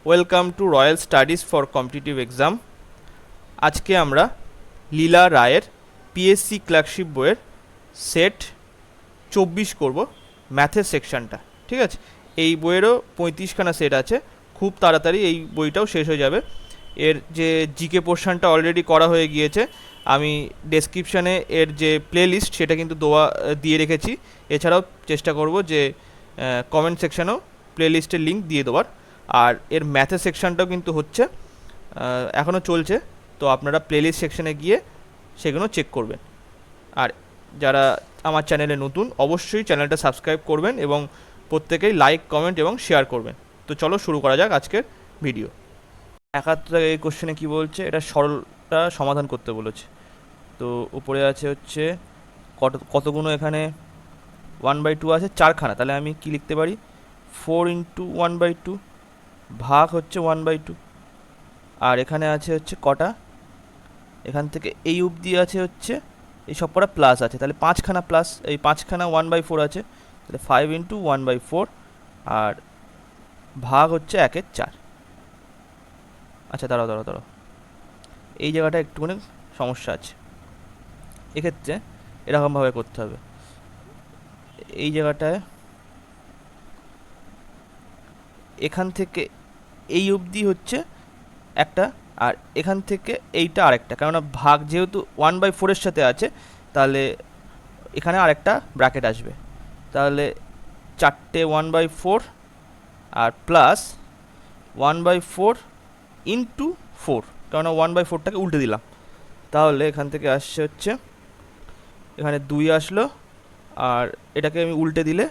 Welcome to royal studies for competitive exam. আজকে আমরা লীলা রায়ের পিএসসি ক্লার্কশিপ বইয়ের সেট 24 করব, ম্যাথের সেকশনটা। ঠিক আছে, এই বইয়েরও 35খানা সেট আছে, খুব তাড়াতাড়ি এই বইটাও শেষ হয়ে যাবে। এর যে জিকে পোর্শনটা অলরেডি করা হয়ে গিয়েছে, আমি ডেসক্রিপশানে এর যে প্লে লিস্ট সেটা কিন্তু দিয়ে রেখেছি। এছাড়াও চেষ্টা করব যে কমেন্ট সেকশানেও প্লে লিস্টের লিঙ্ক দিয়ে দেওয়ার। আর এর ম্যাথের সেকশনটাও কিন্তু হচ্ছে, এখনও চলছে, তো আপনারা প্লেলিস্ট সেকশনে গিয়ে সেগুলো চেক করবেন। আর যারা আমার চ্যানেলে নতুন, অবশ্যই চ্যানেলটা সাবস্ক্রাইব করবেন এবং প্রত্যেকেই লাইক, কমেন্ট এবং শেয়ার করবেন। তো চলো শুরু করা যাক আজকের ভিডিও। 71 এই কোশ্চেনে কী বলছে, এটা সরলটা সমাধান করতে বলেছে। তো উপরে আছে হচ্ছে কতগুলো, এখানে 1/2 আছে 4খানা, তাহলে আমি কি লিখতে পারি, 4 × 1/2 ভাগ হচ্ছে 1/2। আর এখানে আছে হচ্ছে কটা, এখান থেকে এই অবধি আছে হচ্ছে এই সব কটা প্লাস আছে, তাহলে 5খানা প্লাস, এই 5খানা 1/4 আছে, তাহলে 5 × 1/4 আর ভাগ হচ্ছে 1/4। আচ্ছা দাঁড়াও, এই জায়গাটা একটুখানি সমস্যা আছে, এক্ষেত্রে এরকমভাবে করতে হবে। এই জায়গাটায় এখান থেকে এই অবধি হচ্ছে একটা, আর এখান থেকে এইটা আরেকটা, কেননা ভাগ যেহেতু 1/4 সাথে আছে, তাহলে এখানে আরেকটা ব্র্যাকেট আসবে, তাহলে 4টে 1/4 আর প্লাস 1/4 × 4, কেননা 1/4টাকে উল্টে দিলাম, তাহলে এখান থেকে আসছে হচ্ছে, এখানে 2 আসলো, আর এটাকে আমি উল্টে দিলে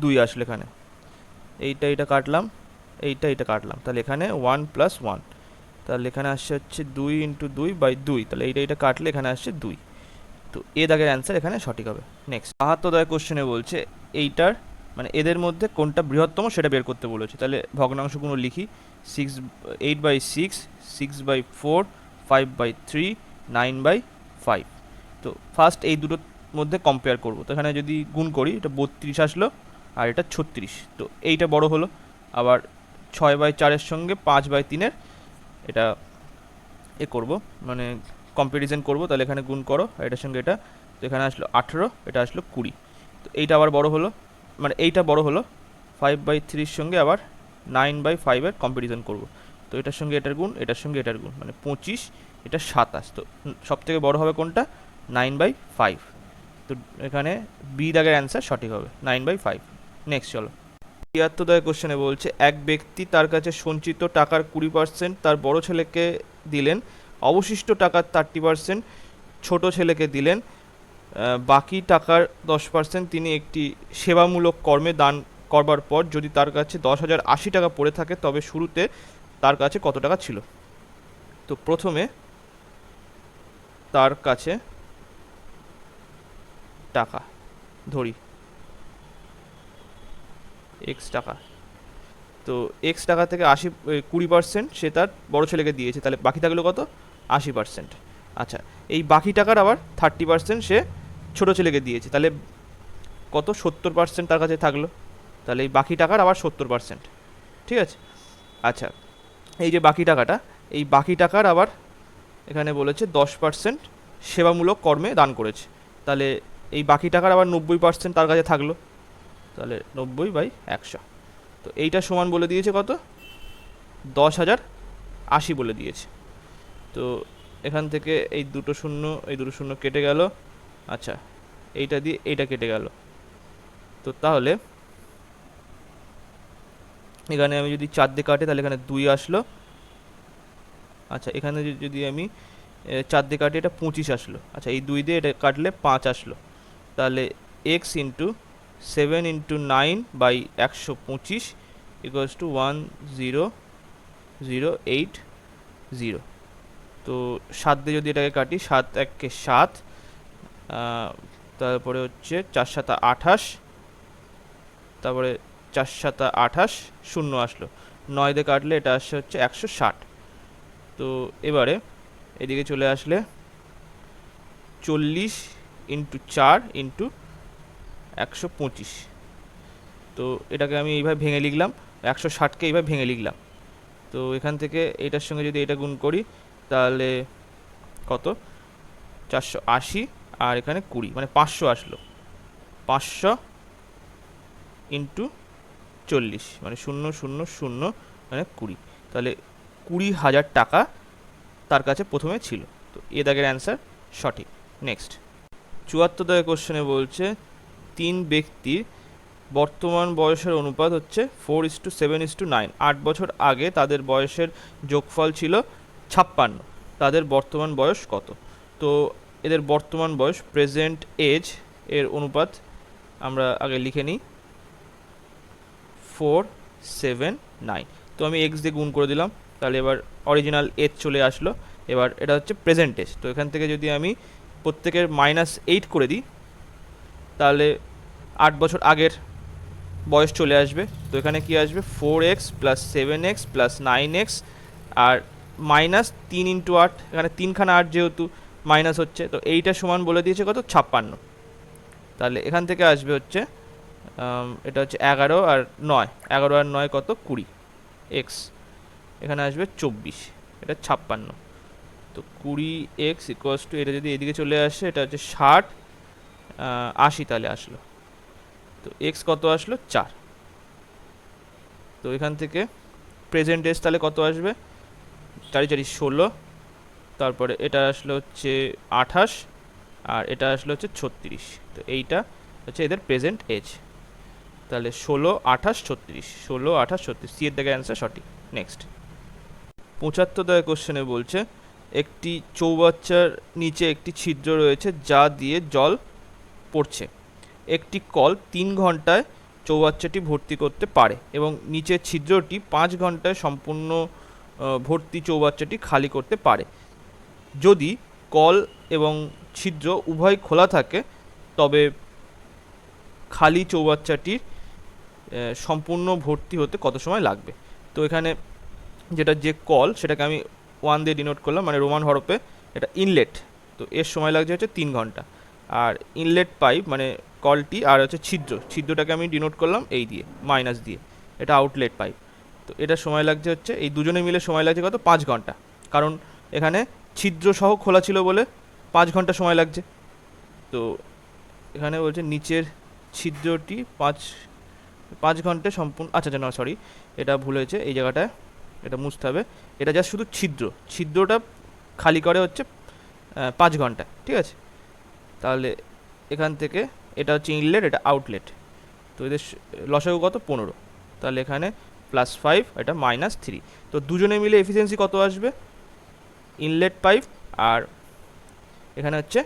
2 আসলো, এখানে এইটা কাটলাম, এইটা কাটলাম, তাহলে এখানে 1 + 1, তাহলে এখানে আসছে হচ্ছে 2 × 2/2, তাহলে এইটা কাটলে এখানে আসছে 2। তো এ দাগের অ্যান্সার এখানে সঠিক হবে। নেক্সট 72 দাগের কোশ্চেনে বলছে এইটার মানে এদের মধ্যে কোনটা বৃহত্তম সেটা বের করতে বলেছে। তাহলে ভগ্নাংশগুলো লিখি, 8/6, 6/4, 5/3, 9/5। তো ফার্স্ট এই দুটোর মধ্যে কম্পেয়ার করব, তো এখানে যদি গুণ করি, এটা 32 আসলো আর এটা 36, তো এইটা বড় হলো। আবার 6/4-এর সঙ্গে 5/3-এর এটা করব, মানে কম্প্যারিজন করব, তাহলে এখানে গুণ করো, আর এটার সঙ্গে এটা, তো এখানে আসলো 18, এটা আসলো 20, তো এইটা আবার বড় হলো, মানে এইটা বড় হলো। 5/3-এর সঙ্গে আবার 9/5-এর কম্প্যারিজন করব, তো এটার সঙ্গে এটার গুণ, এটার সঙ্গে এটার গুণ, মানে 25, এটা 27, তো সব থেকে বড় হবে কোনটা, 9/5। তো এখানে বি দাগের অ্যান্সার সঠিক হবে, 9/5। নেক্সট চলো 73 দাগের কোশ্চেনে বলছে এক ব্যক্তি তার কাছে সঞ্চিত টাকার 20% তার বড় ছেলেকে দিলেন, অবশিষ্ট টাকার 30% ছোট ছেলেকে দিলেন, বাকি টাকার 10% তিনি একটি সেবামূলক কর্মে দান করবার পর যদি তার কাছে 10,080 টাকা পড়ে থাকে, তবে শুরুতে তার কাছে কত টাকা ছিল। তো প্রথমে তার কাছে টাকা ধরি x টাকা, তো x টাকা থেকে 20% সে তার বড় ছেলেকে দিয়েছে, তাহলে বাকি থাকলো কত, 80%। আচ্ছা, এই বাকি টাকার আবার 30% সে ছোট ছেলেকে দিয়েছে, তাহলে কত, 70% তার কাছে থাকলো, তাহলে এই বাকি টাকার আবার 70%। ঠিক আছে, আচ্ছা, এই যে বাকি টাকাটা, এই বাকি টাকার আবার এখানে বলেছে 10% সেবামূলক কর্মে দান করেছে, তাহলে এই বাকি টাকার আবার 90% তার কাছে থাকলো, তাহলে 90/100। তো এইটা সমান বলে দিয়েছে কত, 10,080 বলে দিয়েছে। তো এখান থেকে এই দুটো শূন্য কেটে গেল, আচ্ছা এইটা দিয়ে এইটা কেটে গেল, তো তাহলে এখানে আমি যদি 4 দিয়ে কাটি, তাহলে এখানে 2 আসলো। আচ্ছা, এখানে যদি আমি 4 দিয়ে কাটি, এটা 25 আসলো। আচ্ছা, এই 2 দিয়ে এটা কাটলে 5 আসলো, তাহলে x × 7 × 9/125 = 10,080। তো 7 দিয়ে যদি এটাকে কাটি, 7 × 1 = 7, তারপরে হচ্ছে 4 × 7 = 28, তারপরে 4 × 7 = 28, 0 আসলো, 9 দিয়ে কাটলে এটা আসছে হচ্ছে 160। তো এবারে এদিকে চলে আসলে 40 × 4 × 125, তো এটাকে আমি এইভাবে ভেঙে লিখলাম, 160কে এইভাবে ভেঙে লিখলাম, তো এখান থেকে এটার সঙ্গে যদি এটা গুণ করি তাহলে কত, 480, আর এখানে 20, মানে 500 আসলো। 500 ইন্টু 40, মানে 000 মানে 20, তাহলে 20,000 টাকা তার কাছে প্রথমে ছিল। তো এ দাগের অ্যান্সার সঠিক। নেক্সট 74 দাগের কোশ্চেনে বলছে 3 ব্যক্তির বর্তমান বয়সের অনুপাত হচ্ছে 4:7:9। 8 বছর আগে তাদের বয়সের যোগফল ছিল 56, তাদের বর্তমান বয়স কত? তো এদের বর্তমান বয়স, প্রেজেন্ট এজ এর অনুপাত আমরা আগে লিখে নিই, 4:7:9। তো আমি এক্স দিয়ে গুণ করে দিলাম, তাহলে এবার অরিজিনাল এজ চলে আসলো। এবার এটা হচ্ছে প্রেজেন্ট এজ, তো এখান থেকে যদি আমি প্রত্যেকের -8 করে দিই তাহলে 8 বছর আগের বয়স চলে আসবে। তো এখানে কি আসবে, 4x + 7x + 9x আর -3 × 8, এখানে 3খানা 8 যেহেতু মাইনাস হচ্ছে, তো এইটা সমান বলে দিয়েছে কত, 56। তাহলে এখান থেকে আসবে হচ্ছে এটা হচ্ছে 11 আর 9, 11 আর 9 কত, 20, x এখানে আসবে 24, এটা 56। তো 20x = এটা যদি এদিকে চলে আসে, এটা হচ্ছে 60, 80 তাহলে আসলো। তো এক্স কত আসলো, 4। তো এখান থেকে প্রেজেন্ট এজ তাহলে কত আসবে, 4 × 4 = 16, তারপরে এটা আসলো হচ্ছে 28, আর এটা আসলো হচ্ছে 36। তো এইটা হচ্ছে এদের প্রেজেন্ট এজ। তাহলে 16, 28, 36, 16, 28, 36, সি এর দাগের অ্যান্সার সঠিক। নেক্সট 75 দাগের কোশ্চেনে বলছে একটি চৌবাচ্চার নিচে একটি ছিদ্র রয়েছে যা দিয়ে জল পড়ছে। একটি কল 3 ঘন্টায় চৌবাচ্চাটি ভর্তি করতে পারে এবং নিচের ছিদ্রটি 5 ঘন্টায় সম্পূর্ণ ভর্তি চৌবাচ্চাটি খালি করতে পারে। যদি কল এবং ছিদ্র উভয় খোলা থাকে তবে খালি চৌবাচ্চাটির সম্পূর্ণ ভর্তি হতে কত সময় লাগবে? তো এখানে যেটা যে কল সেটাকে আমি 1 দিয়ে ডিনোট করলাম, মানে রোমান হরফে, এটা ইনলেট, তো এর সময় লাগছে হচ্ছে 3 ঘন্টা। আর ইনলেট পাইপ মানে কলটি, আর হচ্ছে ছিদ্রটাকে আমি ডিনোট করলাম এই দিয়ে, মাইনাস দিয়ে, এটা আউটলেট পাইপ। তো এটা সময় লাগছে হচ্ছে, এই দুজনে মিলে সময় লাগছে কত, 5 ঘন্টা, কারণ এখানে ছিদ্র সহ খোলা ছিল বলে 5 ঘন্টা সময় লাগছে। তো এখানে বলছে নিচের ছিদ্রটি 5 ঘন্টা সম্পূর্ণ, আচ্ছা না সরি, এটা ভুল হয়েছে এই জায়গাটায়, এটা মুছতে হবে। এটা জাস্ট শুধু ছিদ্রটা খালি করে হচ্ছে 5 ঘন্টা, ঠিক আছে। তাহলে এখান থেকে এটা হচ্ছে ইনলেট, এটা আউটলেট, তো এদের লসাগু কত, 15। তাহলে এখানে +5, এটা -3। তো দুজনে মিলে এফিসিয়েন্সি কত আসবে, ইনলেট পাইপ আর এখানে হচ্ছে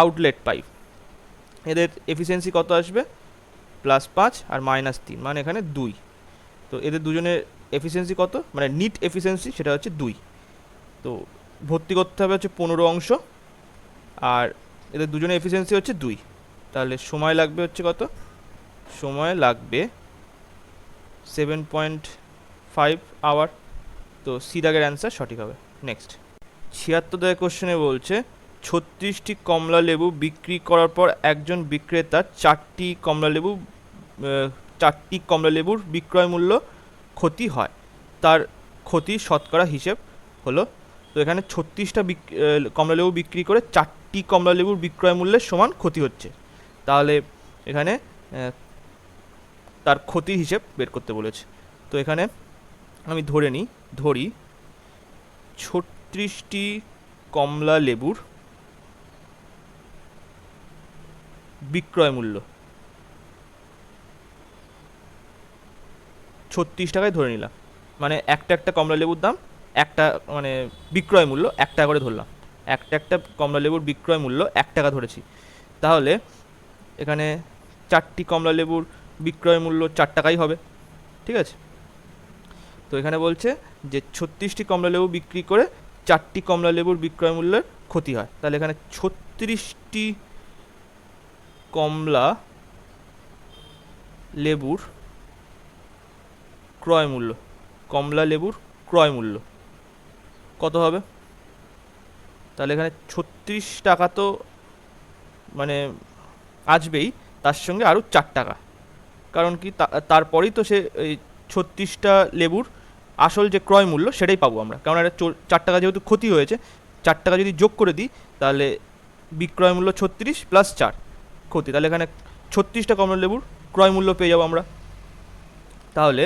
আউটলেট পাইপ, এদের এফিসিয়েন্সি কত আসবে, +5 আর -3, মানে এখানে 2। তো এদের দুজনের এফিসিয়েন্সি কত, মানে নিট এফিসিয়েন্সি সেটা হচ্ছে 2। তো ভর্তি করতে হবে হচ্ছে 15 অংশ, আর এদের দুজনের এফিসিয়েন্সি হচ্ছে 2। তাহলে সময় লাগবে হচ্ছে কত, সময় লাগবে 7.5 আওয়ার। তো সি দাগের অ্যান্সার সঠিক হবে। নেক্সট 76 দাগের কোশ্চেনে বলছে 36টি কমলা লেবু বিক্রি করার পর একজন বিক্রেতার 4টি কমলা লেবুর বিক্রয় মূল্য ক্ষতি হয়, তার ক্ষতির শতকরা হিসেব হলো। তো এখানে 36টা কমলালেবু বিক্রি করে 4টি কমলালেবুর বিক্রয় মূল্যের সমান ক্ষতি হচ্ছে, তাহলে এখানে তার ক্ষতির হিসেব বের করতে বলেছে। তো এখানে আমি ধরি 36টি কমলা লেবুর বিক্রয় মূল্য 36 টাকায় ধরে নিলাম, মানে একটা কমলা লেবুর দাম একটা, মানে বিক্রয় মূল্য 1 টাকা করে ধরলাম, একটা কমলা লেবুর বিক্রয় মূল্য 1 টাকা ধরেছি। তাহলে এখানে 4টি কমলা লেবুর বিক্রয় মূল্য 4 টাকাই হবে, ঠিক আছে। তো এখানে বলছে যে 36টি কমলা লেবু বিক্রি করে 4টি কমলা লেবুর বিক্রয় মূল্যের ক্ষতি হয়, তাহলে এখানে 36টি কমলা লেবুর ক্রয় মূল্য কত হবে? তাহলে এখানে 36 টাকা তো মানে আসবেই, তার সঙ্গে আরও 4 টাকা, কারণ কি তারপরেই তো সে এই 36টা লেবুর আসল যে ক্রয় মূল্য সেটাই পাবো আমরা, কারণ এটা 4 টাকা যেহেতু ক্ষতি হয়েছে, 4 টাকা যদি যোগ করে দিই তাহলে বিক্রয় মূল্য 36 প্লাস 4 ক্ষতি, তাহলে এখানে 36টা কমলালেবুর ক্রয় মূল্য পেয়ে যাবো আমরা। তাহলে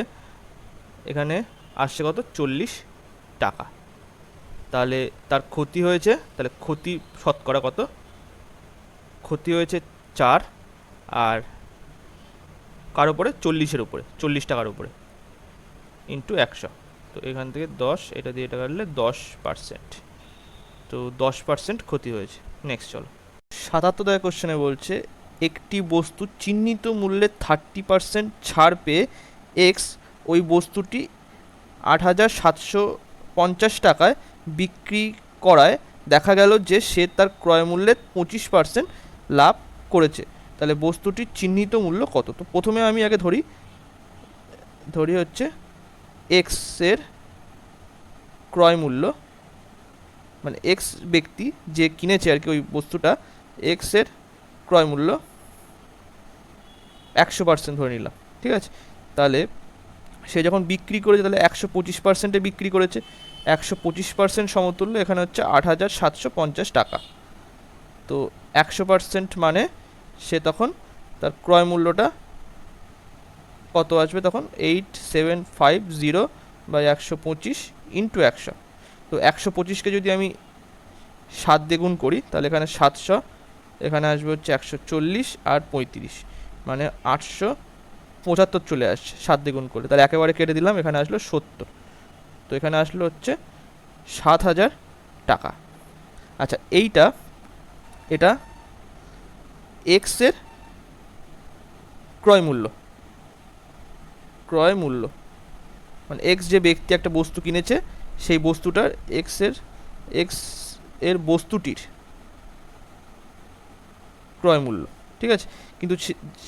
এখানে আসছে কত, 40 টাকা। তাহলে তার ক্ষতি হয়েছে, তাহলে ক্ষতি শতকরা কত, ক্ষতি হয়েছে 4 আর কার উপরে, 40-এর উপরে, 40 টাকার উপরে ইন্টু 100। তো এখান থেকে 10, এটা দিয়ে এটা কাটলে 10%, তো 10% ক্ষতি হয়েছে। নেক্সট চলো, 77 কোশ্চেনে বলছে একটি বস্তু চিহ্নিত মূল্যে 30% ছাড় পেয়ে এক্স ওই বস্তুটি 8,750 টাকায় বিক্রি করায় দেখা গেল যে সে তার ক্রয় মূল্যের 25% লাভ করেছে, তাহলে বস্তুটির চিহ্নিত মূল্য কত? তো প্রথমে আমি আগে ধরি হচ্ছে এক্সের ক্রয় মূল্য, মানে এক্স ব্যক্তি যে কিনেছে আর কি ওই বস্তুটা, এক্সের ক্রয় মূল্য 100% ধরে নিলাম, ঠিক আছে। তাহলে সে যখন বিক্রি করেছে তাহলে 125%-এ বিক্রি করেছে, 125% সমতুল্য এখানে হচ্ছে 8,750 টাকা। তো 100% মানে সে তখন তার ক্রয় মূল্যটা কত আসবে তখন, 8750 বাই 125 ইন্টু 100। তো 125কে যদি আমি 7 দিয়ে গুণ করি তাহলে এখানে 700, এখানে আসবে হচ্ছে 140 আর 35, মানে 875 চলে আসছে 7 দিয়ে গুণ করলে, তাহলে একেবারে কেটে দিলাম, এখানে আসলো 70। তো এখানে আসলো হচ্ছে 7,000 টাকা। আচ্ছা, এটা এক্সের ক্রয় মূল্য, মানে এক্স যে ব্যক্তি একটা বস্তু কিনেছে সেই বস্তুটার এক্স এর বস্তুটির ক্রয় মূল্য, ঠিক আছে। কিন্তু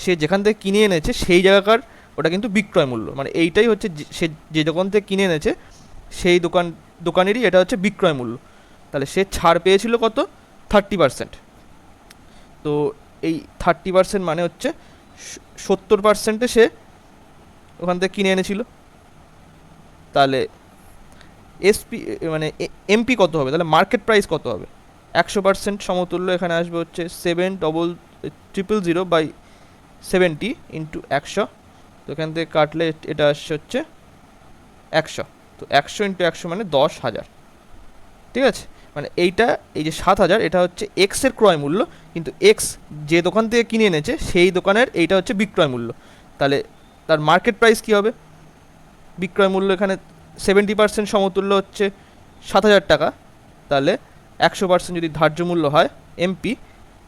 সে যেখান থেকে কিনে এনেছে সেই জায়গাকার ওটা কিন্তু বিক্রয় মূল্য, মানে এইটাই হচ্ছে সে যে দোকান থেকে কিনে এনেছে সেই দোকানেরই এটা হচ্ছে বিক্রয় মূল্য। তাহলে সে ছাড় পেয়েছিল কত, 30%। তো এই 30% মানে হচ্ছে 70%-এ সে ওখান থেকে কিনে এনেছিল। তাহলে এসপি মানে এমপি কত হবে, তাহলে মার্কেট প্রাইস কত হবে, 100% সমতুল্য এখানে আসবে হচ্ছে 7,000 বাই 70 ইন্টু 100। তো এখান থেকে কাটলে এটা আসছে হচ্ছে 100। তো 100 ইন্টু 100 মানে 10,000, ঠিক আছে। মানে এইটা, এই যে 7,000 এটা হচ্ছে এক্সের ক্রয় মূল্য, কিন্তু এক্স যে দোকান থেকে কিনে এনেছে সেই দোকানের এইটা হচ্ছে বিক্রয় মূল্য। তাহলে তার মার্কেট প্রাইস কী হবে, বিক্রয় মূল্য এখানে 70% সমতুল্য হচ্ছে 7,000 টাকা, তাহলে 100% যদি ধার্য মূল্য হয় এমপি,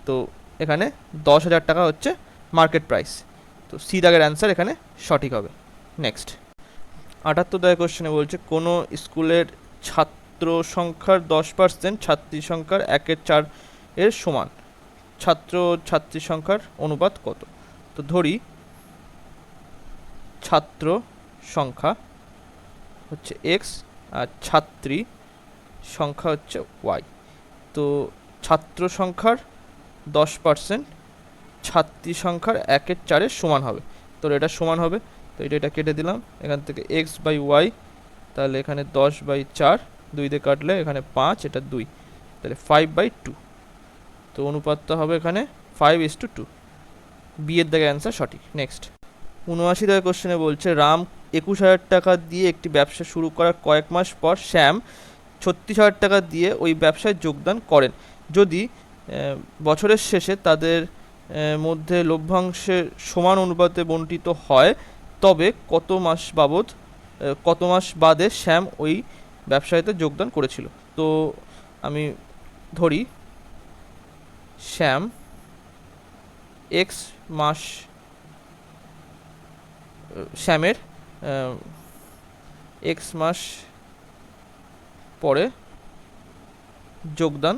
তো এখানে 10,000 টাকা হচ্ছে মার্কেট প্রাইস। তো সি দাগের অ্যান্সার এখানে সঠিক হবে। নেক্সট 78 কোশ্চেনে বলছে কোনো স্কুলের ছাত্র সংখ্যার 10% ছাত্রী সংখ্যার 1/4 এর সমান, ছাত্র ছাত্রী সংখ্যার অনুপাত কত? তো ধরি ছাত্র সংখ্যা হচ্ছে এক্স আর ছাত্রী সংখ্যা হচ্ছে ওয়াই। তো ছাত্র সংখ্যার 10% ছাত্রী সংখ্যার 1/4 সমান হবে, তো এটা সমান হবে। তো এটা কেটে দিলাম, এখান থেকে এক্স বাই ওয়াই, তাহলে এখানে 10/4, 2 দিয়ে কাটলে এখানে 5, এটা 2, তাহলে 5/2। তো অনুপাতটা হবে এখানে 5:2, বি এর দাগে অ্যান্সার সঠিক। নেক্সট 79 কোশ্চেনে বলছে রাম 21,000 টাকা দিয়ে একটি ব্যবসা শুরু করার কয়েক মাস পর শ্যাম 36,000 টাকা দিয়ে ওই ব্যবসায় যোগদান করেন। যদি বছরের শেষে তাদের মধ্যে লভ্যাংশের সমান অনুপাতে বণ্টিত হয় তবে কত মাস বাদে শ্যাম ওই ব্যবসায়তে যোগদান করেছিল? তো আমি ধরি শ্যাম শ্যামের এক্স মাস পরে যোগদান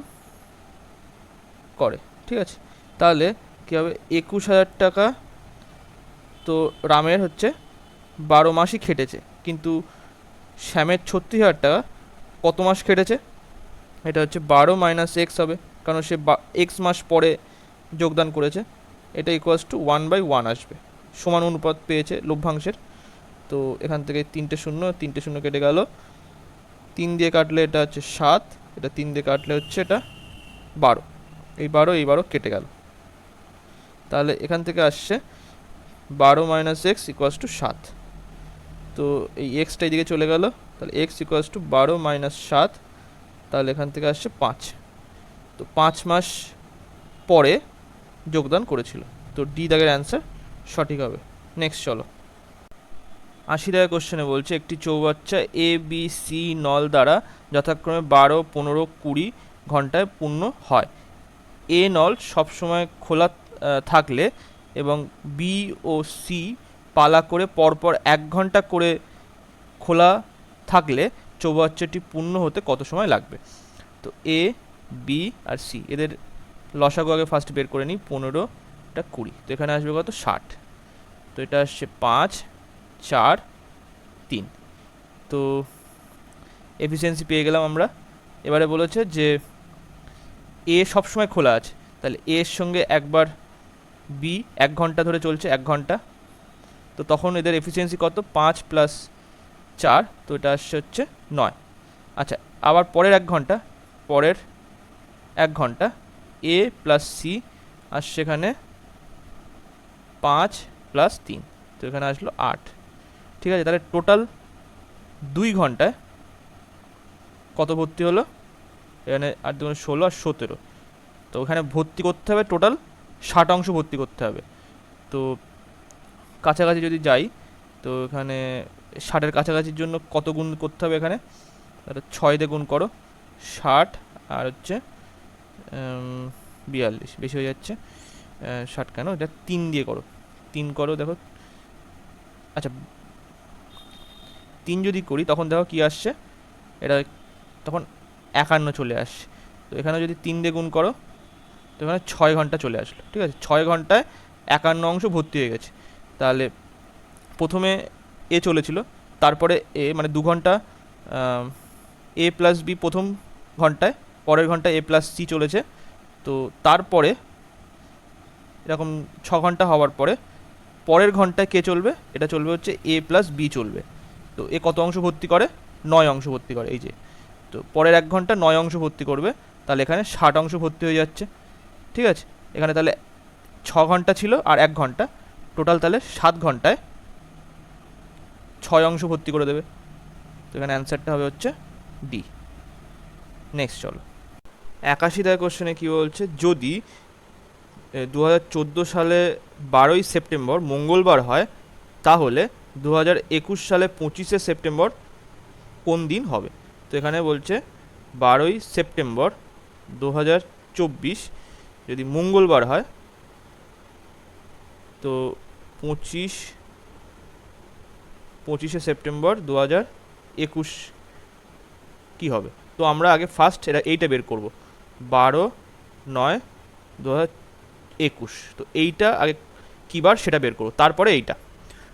করে, ঠিক আছে। তাহলে কী হবে, 21,000 টাকা তো রামের হচ্ছে 12 মাসই খেটেছে, কিন্তু শ্যামের 36,000 টাকা কত মাস খেটেছে, এটা হচ্ছে 12 মাইনাস এক্স হবে, কারণ সে এক্স মাস পরে যোগদান করেছে। এটা ইকুয়ালস টু 1/1 আসবে, সমান অনুপাত পেয়েছে লভ্যাংশের। তো এখান থেকে 3টে শূন্য কেটে গেল, 3 দিয়ে কাটলে এটা হচ্ছে 7, এটা 3 দিয়ে কাটলে হচ্ছে এটা 12, এই 12 কেটে গেল। তাহলে এখান থেকে আসছে 12 মাইনাস এক্স ইকুয়ালস টু 7। তো এই এক্সটা এদিকে চলে গেল, তাহলে এক্স ইকুয়ালস টু 12 মাইনাস 7, তাহলে এখান থেকে আসছে 5। তো 5 মাস পরে যোগদান করেছিল, তো ডি দাগের অ্যান্সার সঠিক হবে। নেক্সট চলো, 80 দাগের কোশ্চেনে বলছে একটি চৌবাচ্চা এ বি সি নল দ্বারা যথাক্রমে 12, 15, 20 ঘন্টায় পূর্ণ হয়। এ নল সবসময় খোলা থাকলে এবং বি ও সি পালা করে পরপর 1 ঘন্টা করে খোলা থাকলে চৌবাচ্চাটি পূর্ণ হতে কত সময় লাগবে? তো এ, বি আর সি এদের লসাগু আগে ফার্স্ট বের করে নিই। 15, 20, তো এখানে আসবে কত? 60। তো এটা আসছে 5, 4, 3। তো এফিসিয়েন্সি পেয়ে গেলাম আমরা। এবারে বলেছে যে এ সবসময় খোলা আছে, তাহলে এ এর সঙ্গে একবার বি 1 ঘন্টা ধরে চলছে, 1 ঘন্টা, তো তখন এদের এফিসিয়েন্সি কত? 5 প্লাস 4, তো এটা আসছে হচ্ছে 9। আচ্ছা, আবার পরের 1 ঘন্টা এ প্লাস সি আসছে এখানে 5 প্লাস 3, তো এখানে আসলো 8। ঠিক আছে, তাহলে টোটাল 2 ঘন্টায় কত ভর্তি হলো? এখানে 8 2 16 আর 17, তো ওখানে ভর্তি করতে হবে টোটাল 60 অংশ ভর্তি করতে হবে। তো কাছাকাছি যদি যাই, তো এখানে 60-এর কাছাকাছির জন্য কত গুণ করতে হবে? এখানে 6 দিয়ে গুণ করো, 60 আর হচ্ছে 42, বেশি হয়ে যাচ্ছে। 60 কেন, এটা 3 দিয়ে করো, 3 করো, দেখো। আচ্ছা, 3 যদি করি তখন দেখো কি আসছে, এটা তখন 51 চলে আসছে। তো এখানে যদি 3 দিয়ে গুণ করো, তো এখানে 6 ঘন্টা চলে আসলো। ঠিক আছে, 6 ঘন্টায় 51 অংশ ভর্তি হয়ে গেছে। তাহলে প্রথমে এ চলেছিল, তারপরে এ মানে 2 ঘন্টা এ প্লাস বি প্রথম ঘন্টায়, পরের ঘন্টায় এ প্লাস সি চলেছে। তো তারপরে এরকম 6 ঘন্টা হওয়ার পরে পরের ঘন্টায় কে চলবে? এটা চলবে হচ্ছে এ প্লাস বি চলবে। তো এ কত অংশ ভর্তি করে? 9 অংশ ভর্তি করে, এই যে। তো পরের 1 ঘন্টা 9 অংশ ভর্তি করবে, তাহলে এখানে 60 অংশ ভর্তি হয়ে যাচ্ছে। ঠিক আছে, এখানে তাহলে 6 ঘন্টা ছিল আর 1 ঘন্টা, টোটাল তাহলে 7 ঘন্টায় 6 অংশ ভর্তি করে দেবে। তো এখানে অ্যান্সারটা হবে হচ্ছে ডি। নেক্সট চলো, 81 দাগের কোশ্চেনে কী বলছে, যদি 2014 সালে 12ই সেপ্টেম্বর মঙ্গলবার হয়, তাহলে 2021 সালে 25শে সেপ্টেম্বর কোন দিন হবে? তো এখানে বলছে 12ই সেপ্টেম্বর 2024 যদি মঙ্গলবার হয়, তো 25শে সেপ্টেম্বর 2021 কী হবে? তো আমরা আগে ফার্স্ট এইটা বের করব, 12/9/2021। তো এইটা আগে কী বার সেটা বের করবো, তারপরে এইটা।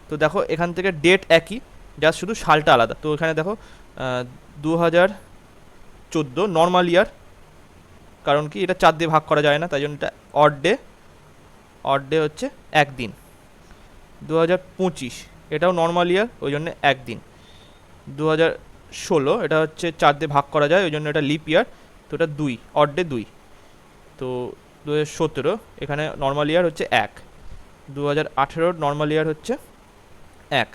তো দেখো এখান থেকে ডেট একই, জাস্ট শুধু সালটা আলাদা। তো এখানে দেখো 2014 নর্মাল ইয়ার, কারণ কি এটা 4 দিয়ে ভাগ করা যায় না, তাই জন্য এটা অড ডে হচ্ছে 1 দিন। 2025 এটাও নর্মাল ইয়ার, ওই জন্য 1 দিন। 2016 এটা হচ্ছে 4 দিয়ে ভাগ করা যায়, ওই জন্য এটা লিপ ইয়ার, তো এটা 2, অড ডে 2। তো 2017 এখানে নর্মাল ইয়ার হচ্ছে 1। 2018 নর্মাল ইয়ার হচ্ছে 1।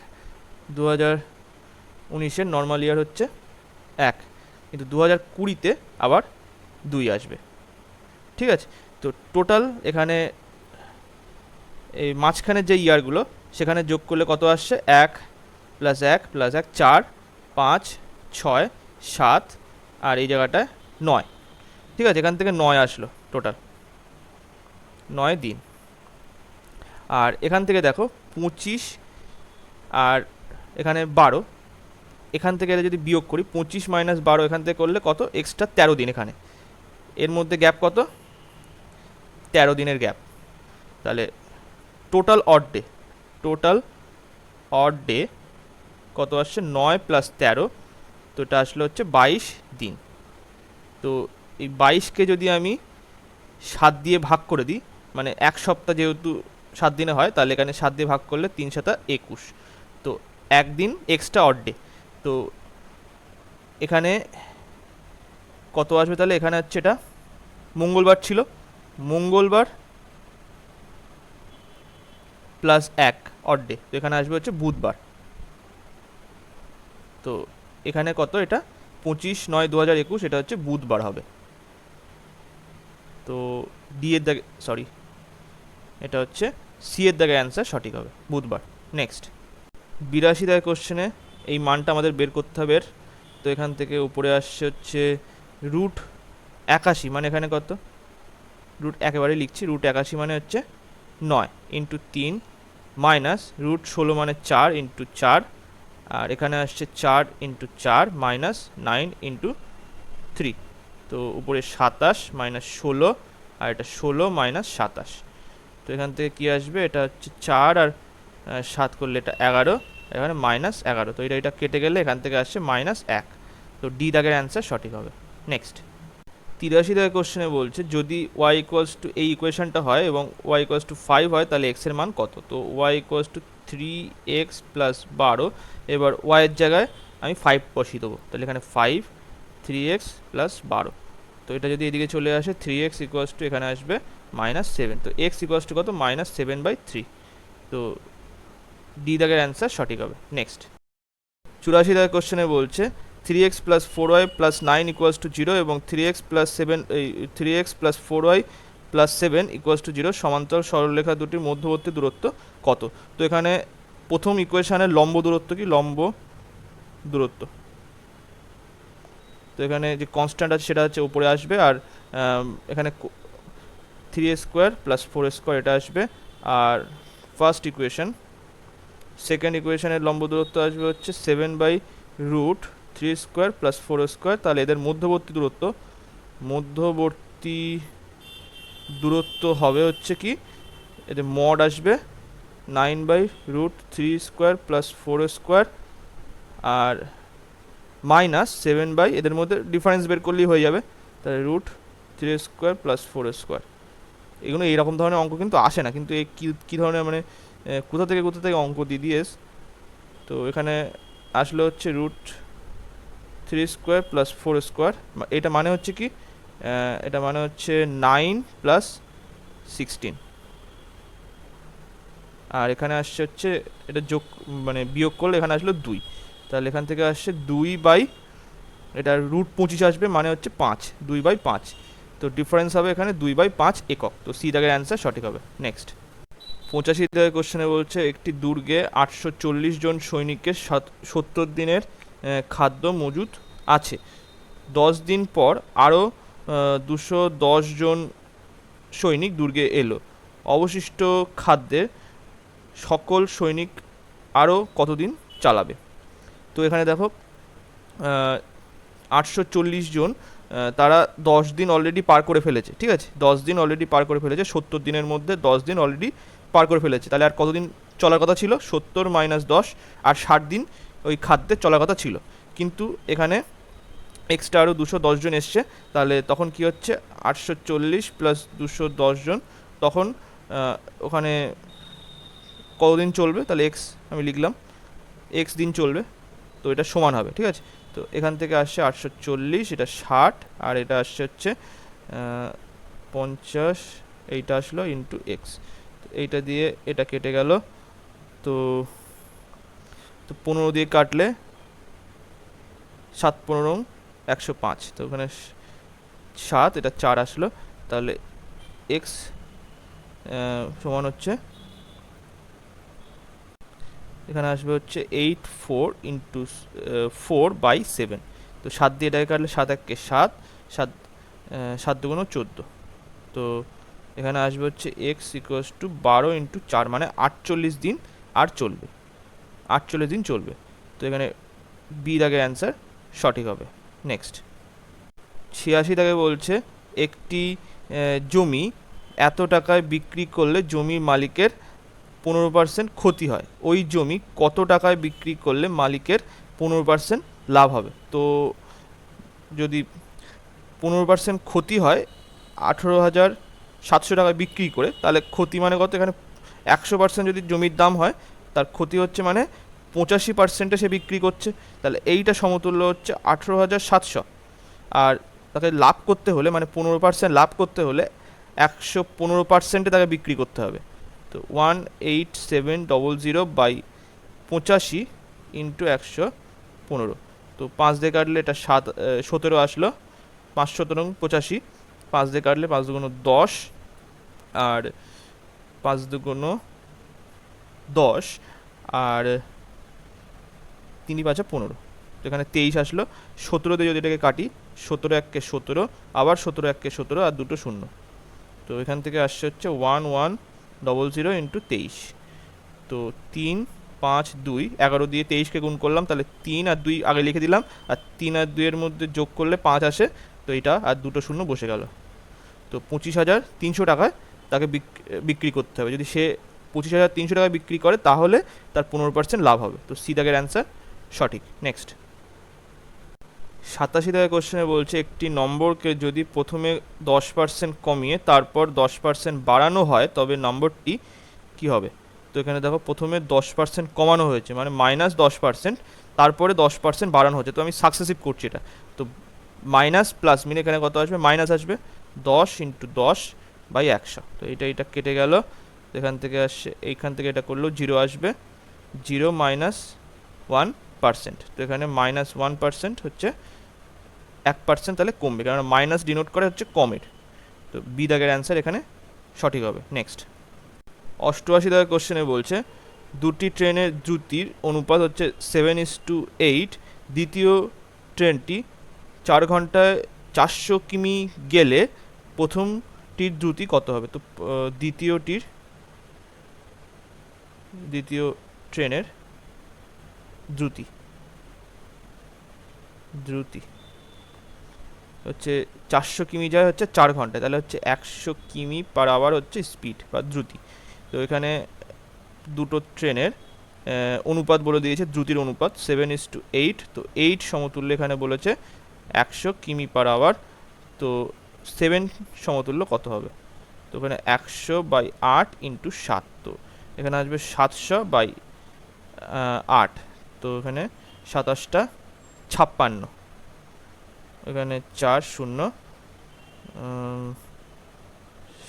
2019 নর্মাল ইয়ার হচ্ছে 1, কিন্তু 2020 আবার 2 আসবে। ঠিক আছে, তো টোটাল এখানে এই মাঝখানের যে ইয়ারগুলো সেখানে যোগ করলে কত আসছে? 1 + 1 + 1 4, 5, 6, 7 আর এই জায়গাটায় 9। ঠিক আছে, এখান থেকে 9 আসলো টোটাল, 9 দিন। আর এখান থেকে দেখো 25 আর এখানে 12, এখান থেকে এটা যদি বিয়োগ করি 25 - 12 এখান থেকে করলে কত? এক্সট্রা 13 দিন। এখানে এর মধ্যে গ্যাপ কত? 13 দিনের গ্যাপ। তাহলে টোটাল অড ডে কত আসছে? 9 + 13, তো এটা আসলে হচ্ছে 22 দিন। তো এই 22কে যদি আমি 7 দিয়ে ভাগ করে দিই, মানে 1 সপ্তাহ যেহেতু 7 দিনে হয়, তাহলে এখানে 7 দিয়ে ভাগ করলে 3 × 7 = 21। তো একদিন এক্সট্রা অড ডে। তো এখানে কত আসবে তাহলে? এখানে হচ্ছে এটা মঙ্গলবার ছিল, মঙ্গলবার প্লাস 1 অড ডে, তো এখানে আসবে হচ্ছে বুধবার। তো এখানে কত? এটা 25/9/2021, এটা হচ্ছে বুধবার হবে। তো ডি এর দাগে, সরি, এটা হচ্ছে সি এর দাগে অ্যান্সার সঠিক হবে, বুধবার। নেক্সট 82 দাগের কোশ্চেনে এই মানটা আমাদের বের করতে হবে। তো এখান থেকে উপরে আসছে হচ্ছে √81, মানে এখানে কত? রুট একেবারে লিখছি, √81 মানে হচ্ছে 9 ইন্টু 3 মাইনাস √16 মানে 4 ইন্টু 4, আর এখানে আসছে 4 ইন্টু 4 মাইনাস 9 ইন্টু 3। তো উপরে 27 মাইনাস 16, আর এটা 16 মাইনাস 27। তো এখান থেকে কি আসবে? এটা হচ্ছে 4 আর 7 করলে এটা 11, এখানে মাইনাস 11। তো এটা কেটে গেলে এখান থেকে আসছে -1। তো ডি দাগের অ্যান্সার সঠিক হবে। নেক্সট 83 দাগের কোশ্চেনে বলছে যদি y ইকুয়ালস টু এই ইকুয়েশনটা হয় এবং y ইকুয়ালস টু 5 হয় তাহলে x এর মান কত? তো y equals to 3x plus 12, এবার y এর জায়গায় আমি 5 বসিয়ে দেবো, তাহলে এখানে 5 3x প্লাস 12। তো এটা যদি এদিকে চলে আসে 3x ইকুয়ালস টু এখানে আসবে -7, তো x ইকুয়ালস টু কত? -7/3। তো ডি দাগের অ্যান্সার সঠিক হবে। নেক্সট 84 দাগের কোশ্চেনে বলছে 3x plus 4y plus 9 equals to 0 এবং 3x plus 4y plus 7 equals to 0 সমান্তরাল সরলরেখা দুটির মধ্যবর্তী দূরত্ব কত? তো এখানে প্রথম ইকুয়েশনের লম্ব দূরত্ব কি? লম্ব দূরত্ব, তো এখানে যে কনস্ট্যান্ট আছে সেটা হচ্ছে উপরে আসবে, আর এখানে 3a² প্লাস 4a² এটা আসবে। আর ফার্স্ট ইকুয়েশন, সেকেন্ড ইকুয়েশনের লম্ব দূরত্ব আসবে হচ্ছে 7/√3² প্লাস 4² তাহলে এদের মধ্যবর্তী দূরত্ব হবে হচ্ছে কি? এদের মড আসবে 9/√3² প্লাস 4² আর মাইনাস 7 এদের মধ্যে ডিফারেন্স বের করলেই হয়ে যাবে, তাহলে √3² প্লাস 4²। এগুলো এইরকম ধরনের অঙ্ক কিন্তু আসে না, কিন্তু এই কী ধরনের মানে কোথা থেকে অঙ্ক দিস। তো এখানে আসলে হচ্ছে √3² প্লাস 4², এটা মানে হচ্ছে কি? এটা মানে হচ্ছে 9 প্লাস 16, আর এখানে আসছে হচ্ছে এটা যোগ মানে বিয়োগ করলে এখানে আসলো 2, তাহলে এখান থেকে আসছে 2 এটা √25 আসবে, মানে হচ্ছে 5, 2/5। তো ডিফারেন্স হবে এখানে 2/5 একক। তো সি দাগের অ্যান্সার সঠিক হবে। নেক্সট 85 দাগের কোশ্চেনে বলছে একটি দুর্গে 840 জন সৈনিকের 70 দিনের খাদ্য মজুদ আছে। 10 দিন পর আরও 210 জন সৈনিক দুর্গে এলো। অবশিষ্ট খাদ্যের সকল সৈনিক আরও কতদিন চালাবে? তো এখানে দেখো 840 জন, তারা 10 দিন অলরেডি পার করে ফেলেছে, ঠিক আছে? 10 দিন অলরেডি পার করে ফেলেছে, 70 দিনের মধ্যে 10 দিন অলরেডি পার করে ফেলেছে, তাহলে আর কতদিন চলার কথা ছিল? 70 মাইনাস 10, আর 60 দিন ওই খাদ্যের চলার কথা ছিল, কিন্তু এখানে এক্সট্রা আরও 210 জন এসছে, তাহলে তখন কি হচ্ছে? 840 প্লাস 210 জন, তখন ওখানে কতদিন চলবে? তাহলে এক্স আমি লিখলাম, এক্স দিন চলবে, তো এটা সমান হবে, ঠিক আছে? তো এখান থেকে আসছে 840, এটা 60, আর এটা আসছে হচ্ছে 50, এইটা আসলো ইন্টু এক্স, এইটা দিয়ে এটা কেটে গেল। তো 15 দিয়ে কাটলে 7 15 105, তো ওখানে 7, এটা 4 আসলো, তাহলে এক্স সমান হচ্ছে এখানে আসবে হচ্ছে 84 ইন্টু 4/7। তো 7 দিয়ে এটাকে কাটলে 7 1 7, 7 7 2 14। তো এখানে আসবে হচ্ছে এক্স ইকুয়ালস টু 12 ইন্টু 4, মানে 48 দিন আর চলবে, 48 দিন চলবে। তো এখানে বি দাগের অ্যান্সার সঠিক হবে। নেক্সট 86 দাগে বলছে একটি জমি এত টাকায় বিক্রি করলে জমির মালিকের 15% ক্ষতি হয়, ওই জমি কত টাকায় বিক্রি করলে মালিকের 15% লাভ হবে? তো যদি 15% ক্ষতি হয় 18,700 টাকায় বিক্রি করে, তাহলে ক্ষতি মানে কত? এখানে 100% যদি জমির দাম হয়, তার ক্ষতি হচ্ছে মানে 85%-এ সে বিক্রি করছে, তাহলে এইটা সমতুল্য হচ্ছে 18,700। আর তাকে লাভ করতে হলে মানে 15% লাভ করতে হলে 115%-এ তাকে বিক্রি করতে হবে। তো 18700 বাই 85 ইন্টু 115, তো 5 দিয়ে কাটলে এটা 17 আসলো। 5×17 85, 5 দিয়ে কাটলে 5 দুগুণ 10 আর 5 দুগুণ 10 আর 3 5 15, তো এখানে 23 আসলো। 17 দিয়ে যদি এটাকে কাটি, 17 1 17, আবার 17 1 17 আর দুটো শূন্য, তো এখান থেকে আসছে হচ্ছে 1100 ইন্টু 23, তো 3 5 2, 11 দিয়ে 23কে গুণ করলাম, তাহলে 3 আর 2 আগে লিখে দিলাম, আর 3 আর 2 এর মধ্যে যোগ করলে 5 আসে, তো এটা আর দুটো শূন্য বসে গেল। তো 25,300 টাকায় তাকে বিক্রি করতে হবে। যদি সে 25,300 টাকায় বিক্রি করে তাহলে তার 15% লাভ হবে। তো সি দাগের অ্যান্সার সঠিক। নেক্সট 87 দাগের কোশ্চেনে বলছে একটি নম্বরকে যদি প্রথমে 10% কমিয়ে তারপর 10% বাড়ানো হয় তবে নম্বরটি কি হবে। তো এখানে দেখো প্রথমে 10% কমানো হয়েছে মানে -10%, তারপরে 10% বাড়ানো হচ্ছে, তো আমি সাকসেসিভ করছি এটা। তো মাইনাস প্লাস মিন এখানে কত আসবে, মাইনাস আসবে 10 ইন্টু 10/100, তো এটা কেটে গেল। এখান থেকে আসছে, এইখান থেকে এটা করলেও 0 আসবে, 0 -1%, তো এখানে -1% হচ্ছে 1%, তাহলে কমবে, কারণ মাইনাস ডিনোট করে হচ্ছে কমের। তো বি দাগের অ্যান্সার এখানে সঠিক হবে। নেক্সট 88 দাগের কোশ্চেনে বলছে দুটি ট্রেনের দ্রুতির অনুপাত হচ্ছে 7:8, দ্বিতীয় ট্রেনটি 4 ঘন্টায় 400 কিমি গেলে প্রথমটির দ্রুতি কত হবে। তো দ্বিতীয় ট্রেনের দ্রুতি হচ্ছে 400 কিমি যায় হচ্ছে 4 ঘন্টায়, তাহলে হচ্ছে 100 কিমি পার আওয়ার হচ্ছে স্পিড বা দ্রুতি। তো এখানে দুটো ট্রেনের অনুপাত বলে দিয়েছে, দ্রুতির অনুপাত 7:8, তো 8 সমতুল্য এখানে বলেছে 100 কিমি পার আওয়ার, তো 7 সমতুল্য কত হবে। তো এখানে 100/8 ইন্টু 7, তো এখানে আসবে 700/8, তো এখানে 27টা 56, এখানে 4 0,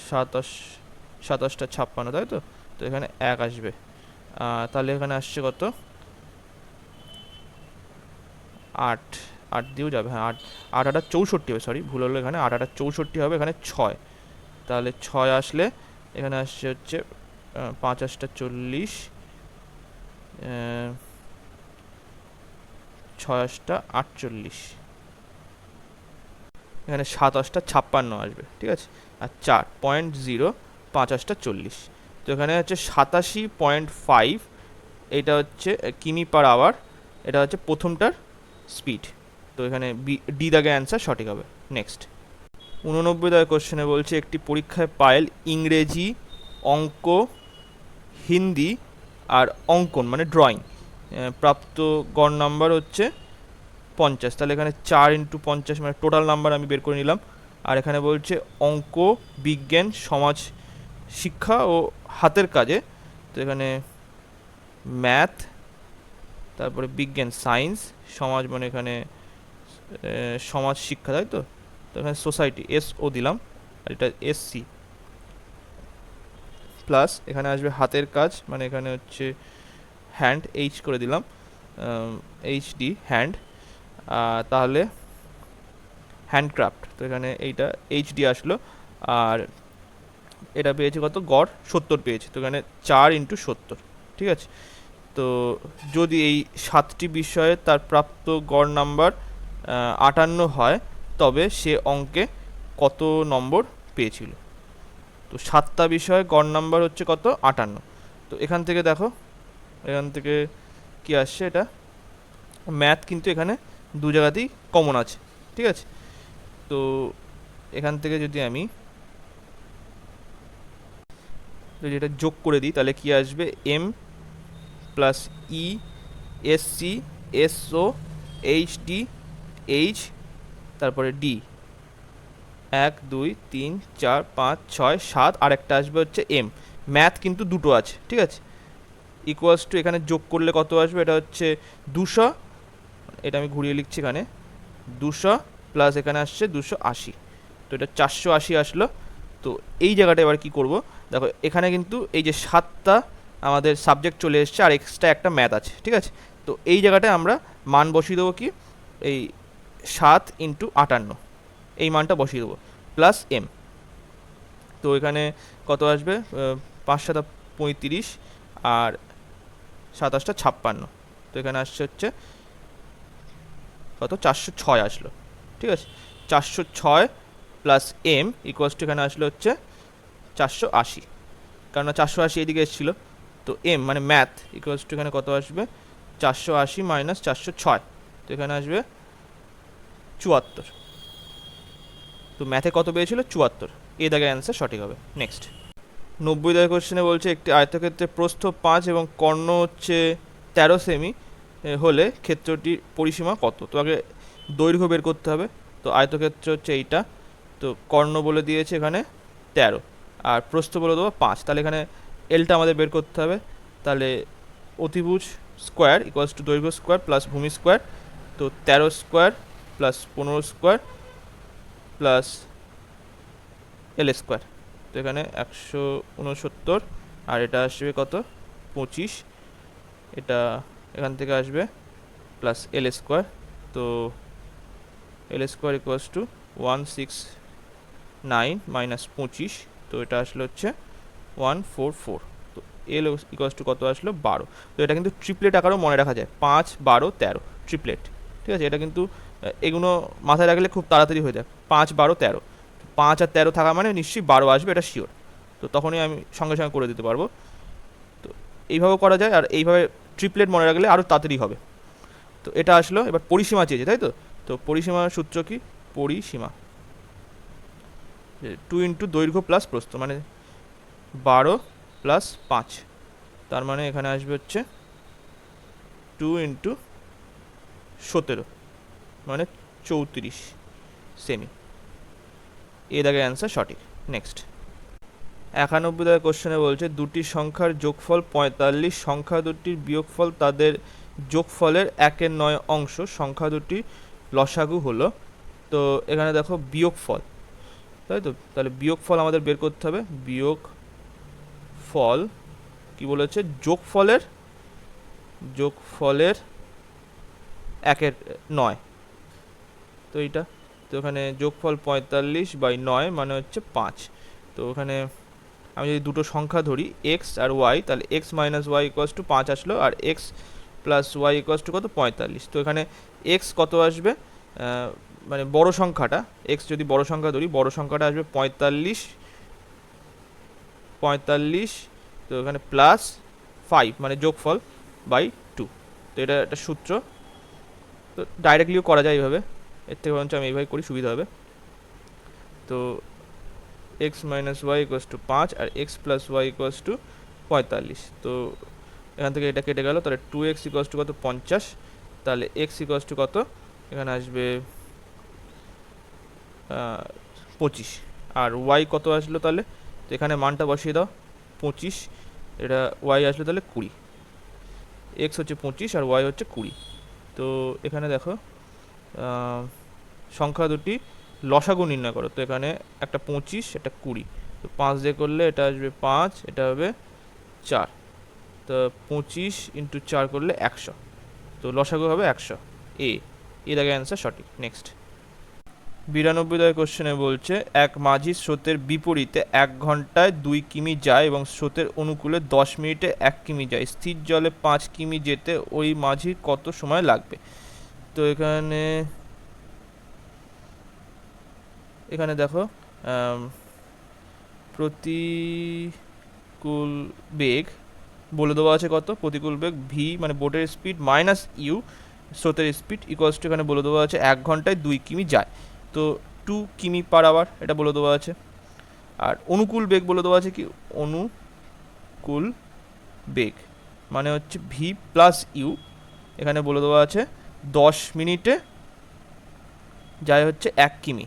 27টা 56, তাই তো। তো এখানে 1 আসবে, তাহলে এখানে আসছে কত, 8 8 দিয়েও যাবে, হ্যাঁ 8 8 8 64 হবে, সরি ভুল হলো, এখানে 8 8 64 হবে, এখানে 6, তাহলে 6 আসলে এখানে আসছে হচ্ছে 5 8 40, 6 8 48, এখানে 7 8 56 আসবে, ঠিক আছে। আর 4.0 5 8 40, তো এখানে হচ্ছে 87.5, এটা হচ্ছে কিমি পার আওয়ার, এটা হচ্ছে প্রথমটার স্পিড, তো এখানে ডি দাগের অ্যান্সার সঠিক হবে। নেক্সট 89 দাগের কোশ্চেনে বলছে একটি পরীক্ষায় পায়েল ইংরেজি, অঙ্ক, হিন্দি আর অঙ্কন মানে ড্রয়িং প্রাপ্ত গড় নাম্বার হচ্ছে 50, তাহলে এখানে 4 ইন্টু 50 মানে টোটাল নাম্বার আমি বের করে নিলাম। আর এখানে বলছে অঙ্ক, বিজ্ঞান, সমাজ শিক্ষা ও হাতের কাজে, তো এখানে ম্যাথ, তারপরে বিজ্ঞান সায়েন্স, সমাজ মানে এখানে সমাজ শিক্ষা, তাই তো। তো এখানে সোসাইটি SO দিলাম, আর এটা SC, প্লাস এখানে আসবে হাতের কাজ মানে এখানে হচ্ছে হ্যান্ড, H করে দিলাম, HD হ্যান্ড, তাহলে হ্যান্ডক্রাফট, তো এখানে এইটা HD আসলো। আর এটা পেয়েছে কত, গড় 70 পেয়েছে, তো এখানে 4 ইন্টু 70, ঠিক আছে। তো যদি এই 7টি বিষয়ে তার প্রাপ্ত গড় নাম্বার 58 হয় তবে সে অঙ্কে কত নম্বর পেয়েছিল। তো 7টা বিষয়ে গড় নাম্বার হচ্ছে কত, 58। তো এখান থেকে দেখো, এখান থেকে কি আসছে, এটা ম্যাথ কিন্তু এখানে দু জায়গাতেই কমন আছে, ঠিক আছে। তো এখান থেকে যদি আমি এটা যোগ করে দিই তাহলে কি আসবে, M plus E SC SO HD H, তারপরে D, 1 2 3 4 5 6 7, আর একটা আসবে হচ্ছে M। ম্যাথ কিন্তু দুটো আছে, ঠিক আছে। ইকুয়ালস টু এখানে যোগ করলে কত আসবে, এটা হচ্ছে 200, এটা আমি ঘুরিয়ে লিখছি এখানে 200 প্লাস এখানে আসছে 280, তো এটা 480 আসলো। তো এই জায়গাটা এবার কি করব, দেখো এখানে কিন্তু এই যে 7টা আমাদের সাবজেক্ট চলে এসছে আর এক্সট্রা একটা ম্যাথ আছে, ঠিক আছে। তো এই জায়গাটায় আমরা মান বসিয়ে দেবো কি, এই 7 ইন্টু 58 এই মানটা বসিয়ে দেবো প্লাস এম। তো এখানে কত আসবে, 5 7 35 আর 27 56, তো এখানে আসছে হচ্ছে কত 406 আসলো, ঠিক আছে। 406 প্লাস এম ইকুয়ালস টু এখানে আসলো হচ্ছে 480, কারণ 480 এদিকে এসেছিলো। তো এম মানে ম্যাথ ইকুয়ালস টু এখানে কত আসবে, 480 মাইনাস 406, তো এখানে আসবে 74। তো ম্যাথে কত পেয়েছিল 74, এই দাগের অ্যান্সার সঠিক হবে। নেক্সট 90 দাগের কোশ্চেনে বলছে একটি আয়তক্ষেত্রের প্রস্থ 5 এবং কর্ণ হচ্ছে 13 সেমি হলে ক্ষেত্রটির পরিসীমা কত। তো আগে দৈর্ঘ্য বের করতে হবে। তো আয়তক্ষেত্র হচ্ছে এইটা, তো কর্ণ বলে দিয়েছে এখানে 13 আর প্রস্থ বলে দেবো 5, তাহলে এখানে এলটা আমাদের বের করতে হবে। তাহলে অতিভুজ স্কোয়ার ইকুয়ালস টু দৈর্ঘ্য স্কোয়ার প্লাস ভূমি স্কোয়ার, তো 13 square plus 15 square plus L square, তো এখানে 169 আর এটা আসবে কত 25, এটা এখান থেকে আসবে প্লাস এল স্কোয়ার, তো এল স্কোয়ার ইকুয়ালস টু 169 মাইনাস 25, তো এটা আসলে হচ্ছে 144, তো এল ইকুয়ালস টু কত আসলো 12। তো এটা কিন্তু ট্রিপলেট আকারেও মনে রাখা যায়, 5 12 13 ট্রিপলেট, ঠিক আছে। এটা কিন্তু এগুলো মাথায় রাখলে খুব তাড়াতাড়ি হয়ে যায়, 5 12 13, 5 আর 13 থাকা মানে নিশ্চয়ই 12 আসবে, এটা শিওর। তো তখনই আমি সঙ্গে সঙ্গে করে দিতে পারবো। তো এইভাবেও করা যায়, আর এইভাবে ট্রিপলেট মনে রাখলে আরও তাড়াতাড়ি হবে। তো এটা আসলো, এবার পরিসীমা চেয়েছে তাই তো। তো পরিসীমার সূত্র কি, পরিসীমা 2 ইন্টু দৈর্ঘ্য প্লাস প্রস্থ মানে 12 প্লাস 5, তার মানে এখানে আসবে হচ্ছে 2 ইন্টু 17 মানে 34 সেমি, এ দাগের অ্যান্সার সঠিক। নেক্সট 91 দাগের কোশ্চেনে বলছে দুটি সংখ্যার যোগফল 45, সংখ্যা দুটির বিয়োগফল তাদের যোগফলের 1/9 অংশ, সংখ্যা দুটি লসাগু হলো। তো এখানে দেখো বিয়োগফল তাই তো, তাহলে বিয়োগফল আমাদের বের করতে হবে। বিয়োগফল কি বলেছে, যোগফলের 1/9, তো এইটা, তো এখানে যোগফল 45/9 মানে হচ্ছে 5। তো ওখানে আমি যদি দুটো সংখ্যা ধরি এক্স আর ওয়াই, তাহলে x minus Y equals to 5 আসলো, আর x plus Y equals to কত 45। তো এখানে এক্স কত আসবে, মানে বড় সংখ্যাটা, এক্স যদি বড় সংখ্যা ধরি, বড় সংখ্যাটা আসবে 45, তো এখানে প্লাস 5 মানে যোগফল বাই 2। তো এটা একটা সূত্র, তো ডাইরেক্টলিও করা যায় এইভাবে, এর থেকে বরঞ্চ আমি এইভাবে করি সুবিধা হবে। তো X minus Y equals to 5 আর x plus Y equals to 45, তো এখান থেকে এটা কেটে গেল, তাহলে 2x ইকুয়ালস টু কত 50, তাহলে x ইকুয়ালস টু কত এখানে আসবে 25, আর y কত আসলো তাহলে, তো এখানে মানটা বসিয়ে দাও 25, এটা y আসলো তাহলে 20, x হচ্ছে 25 আর y হচ্ছে 20। তো এখানে দেখো সংখ্যা দুটি লসাগু নির্ণয় করো, তো এখানে একটা 25 একটা 20, তো 5 দিয়ে করলে এটা আসবে 5, এটা হবে 4, তো 25 ইন্টু 4 করলে 100, তো লসাগু হবে 100, এ দাগের অ্যান্সার সঠিক। নেক্সট 92 দাগের কোশ্চেনে বলছে এক মাঝি স্রোতের বিপরীতে 1 ঘন্টায় 2 কিমি যায় এবং স্রোতের অনুকূলে 10 মিনিটে 1 কিমি যায়, স্থির জলে 5 কিমি যেতে ওই মাঝির কত সময় লাগবে। তো এখানে দেখো প্রতিকূল বেগ বলে দেওয়া আছে কত, প্রতিকূল বেগ ভি মানে বোটের স্পিড মাইনাস ইউ স্রোতের স্পিড ইকুয়ালস টু এখানে বলে দেওয়া আছে 1 ঘন্টায় 2 কিমি যায়, তো 2 কিমি পার আওয়ার এটা বলে দেওয়া আছে। আর অনুকূল বেগ বলে দেওয়া আছে কি, অনুকূল বেগ মানে হচ্ছে ভি প্লাস ইউ, এখানে বলে দেওয়া আছে 10 মিনিটে যায় হচ্ছে 1 কিমি,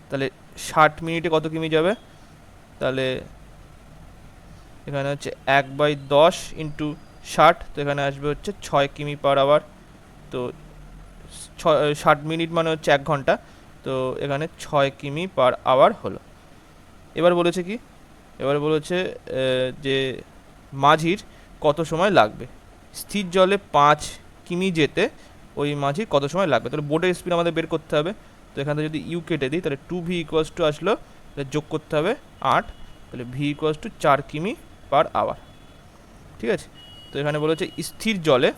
তাহলে 60 মিনিটে কত কিমি যাবে, তাহলে এখানে হচ্ছে 1/10 ইন্টু 60, তো এখানে আসবে হচ্ছে 6 কিমি পার আওয়ার। তো 60 মিনিট মানে হচ্ছে 1 ঘন্টা, তো এখানে 6 কিমি পার আওয়ার হলো। এবার বলেছে কি, এবার বলেছে যে মাঝির কত সময় লাগবে, স্থির জলে 5 কিমি যেতে ওই মাঝির কত সময় লাগবে। তাহলে বোটের স্পিড আমাদের বের করতে হবে। তো এখান থেকে যদি ইউ কেটে দিই তাহলে 2v ইকুয়ালস টু আসলো, যোগ করতে হবে 8, তাহলে v ইকুয়ালস টু 4 কিমি পার আওয়ার। ঠিক আছে, তো এখানে বলেছে স্থির জলে,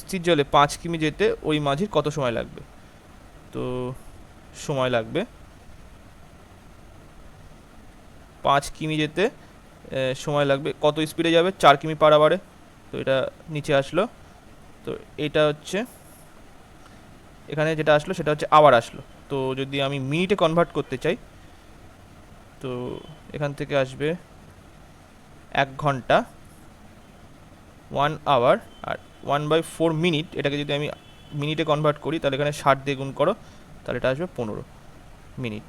স্থির জলে 5 কিমি যেতে ওই মাঝির কত সময় লাগবে। তো সময় লাগবে 5 কিমি যেতে, সময় লাগবে কত স্পিডে যাবে, 4 কিমি পার আওয়ারে। তো এটা নিচে আসলো, তো এটা হচ্ছে এখানে যেটা আসলো সেটা হচ্ছে আওয়ার আসলো। তো যদি আমি মিনিটে কনভার্ট করতে চাই, তো এখান থেকে আসবে 1 ঘন্টা 1 আওয়ার, আর 1/4 মিনিট, এটাকে যদি আমি মিনিটে কনভার্ট করি তাহলে এখানে 60 দিয়ে গুণ করো, তাহলে এটা আসবে 15 মিনিট।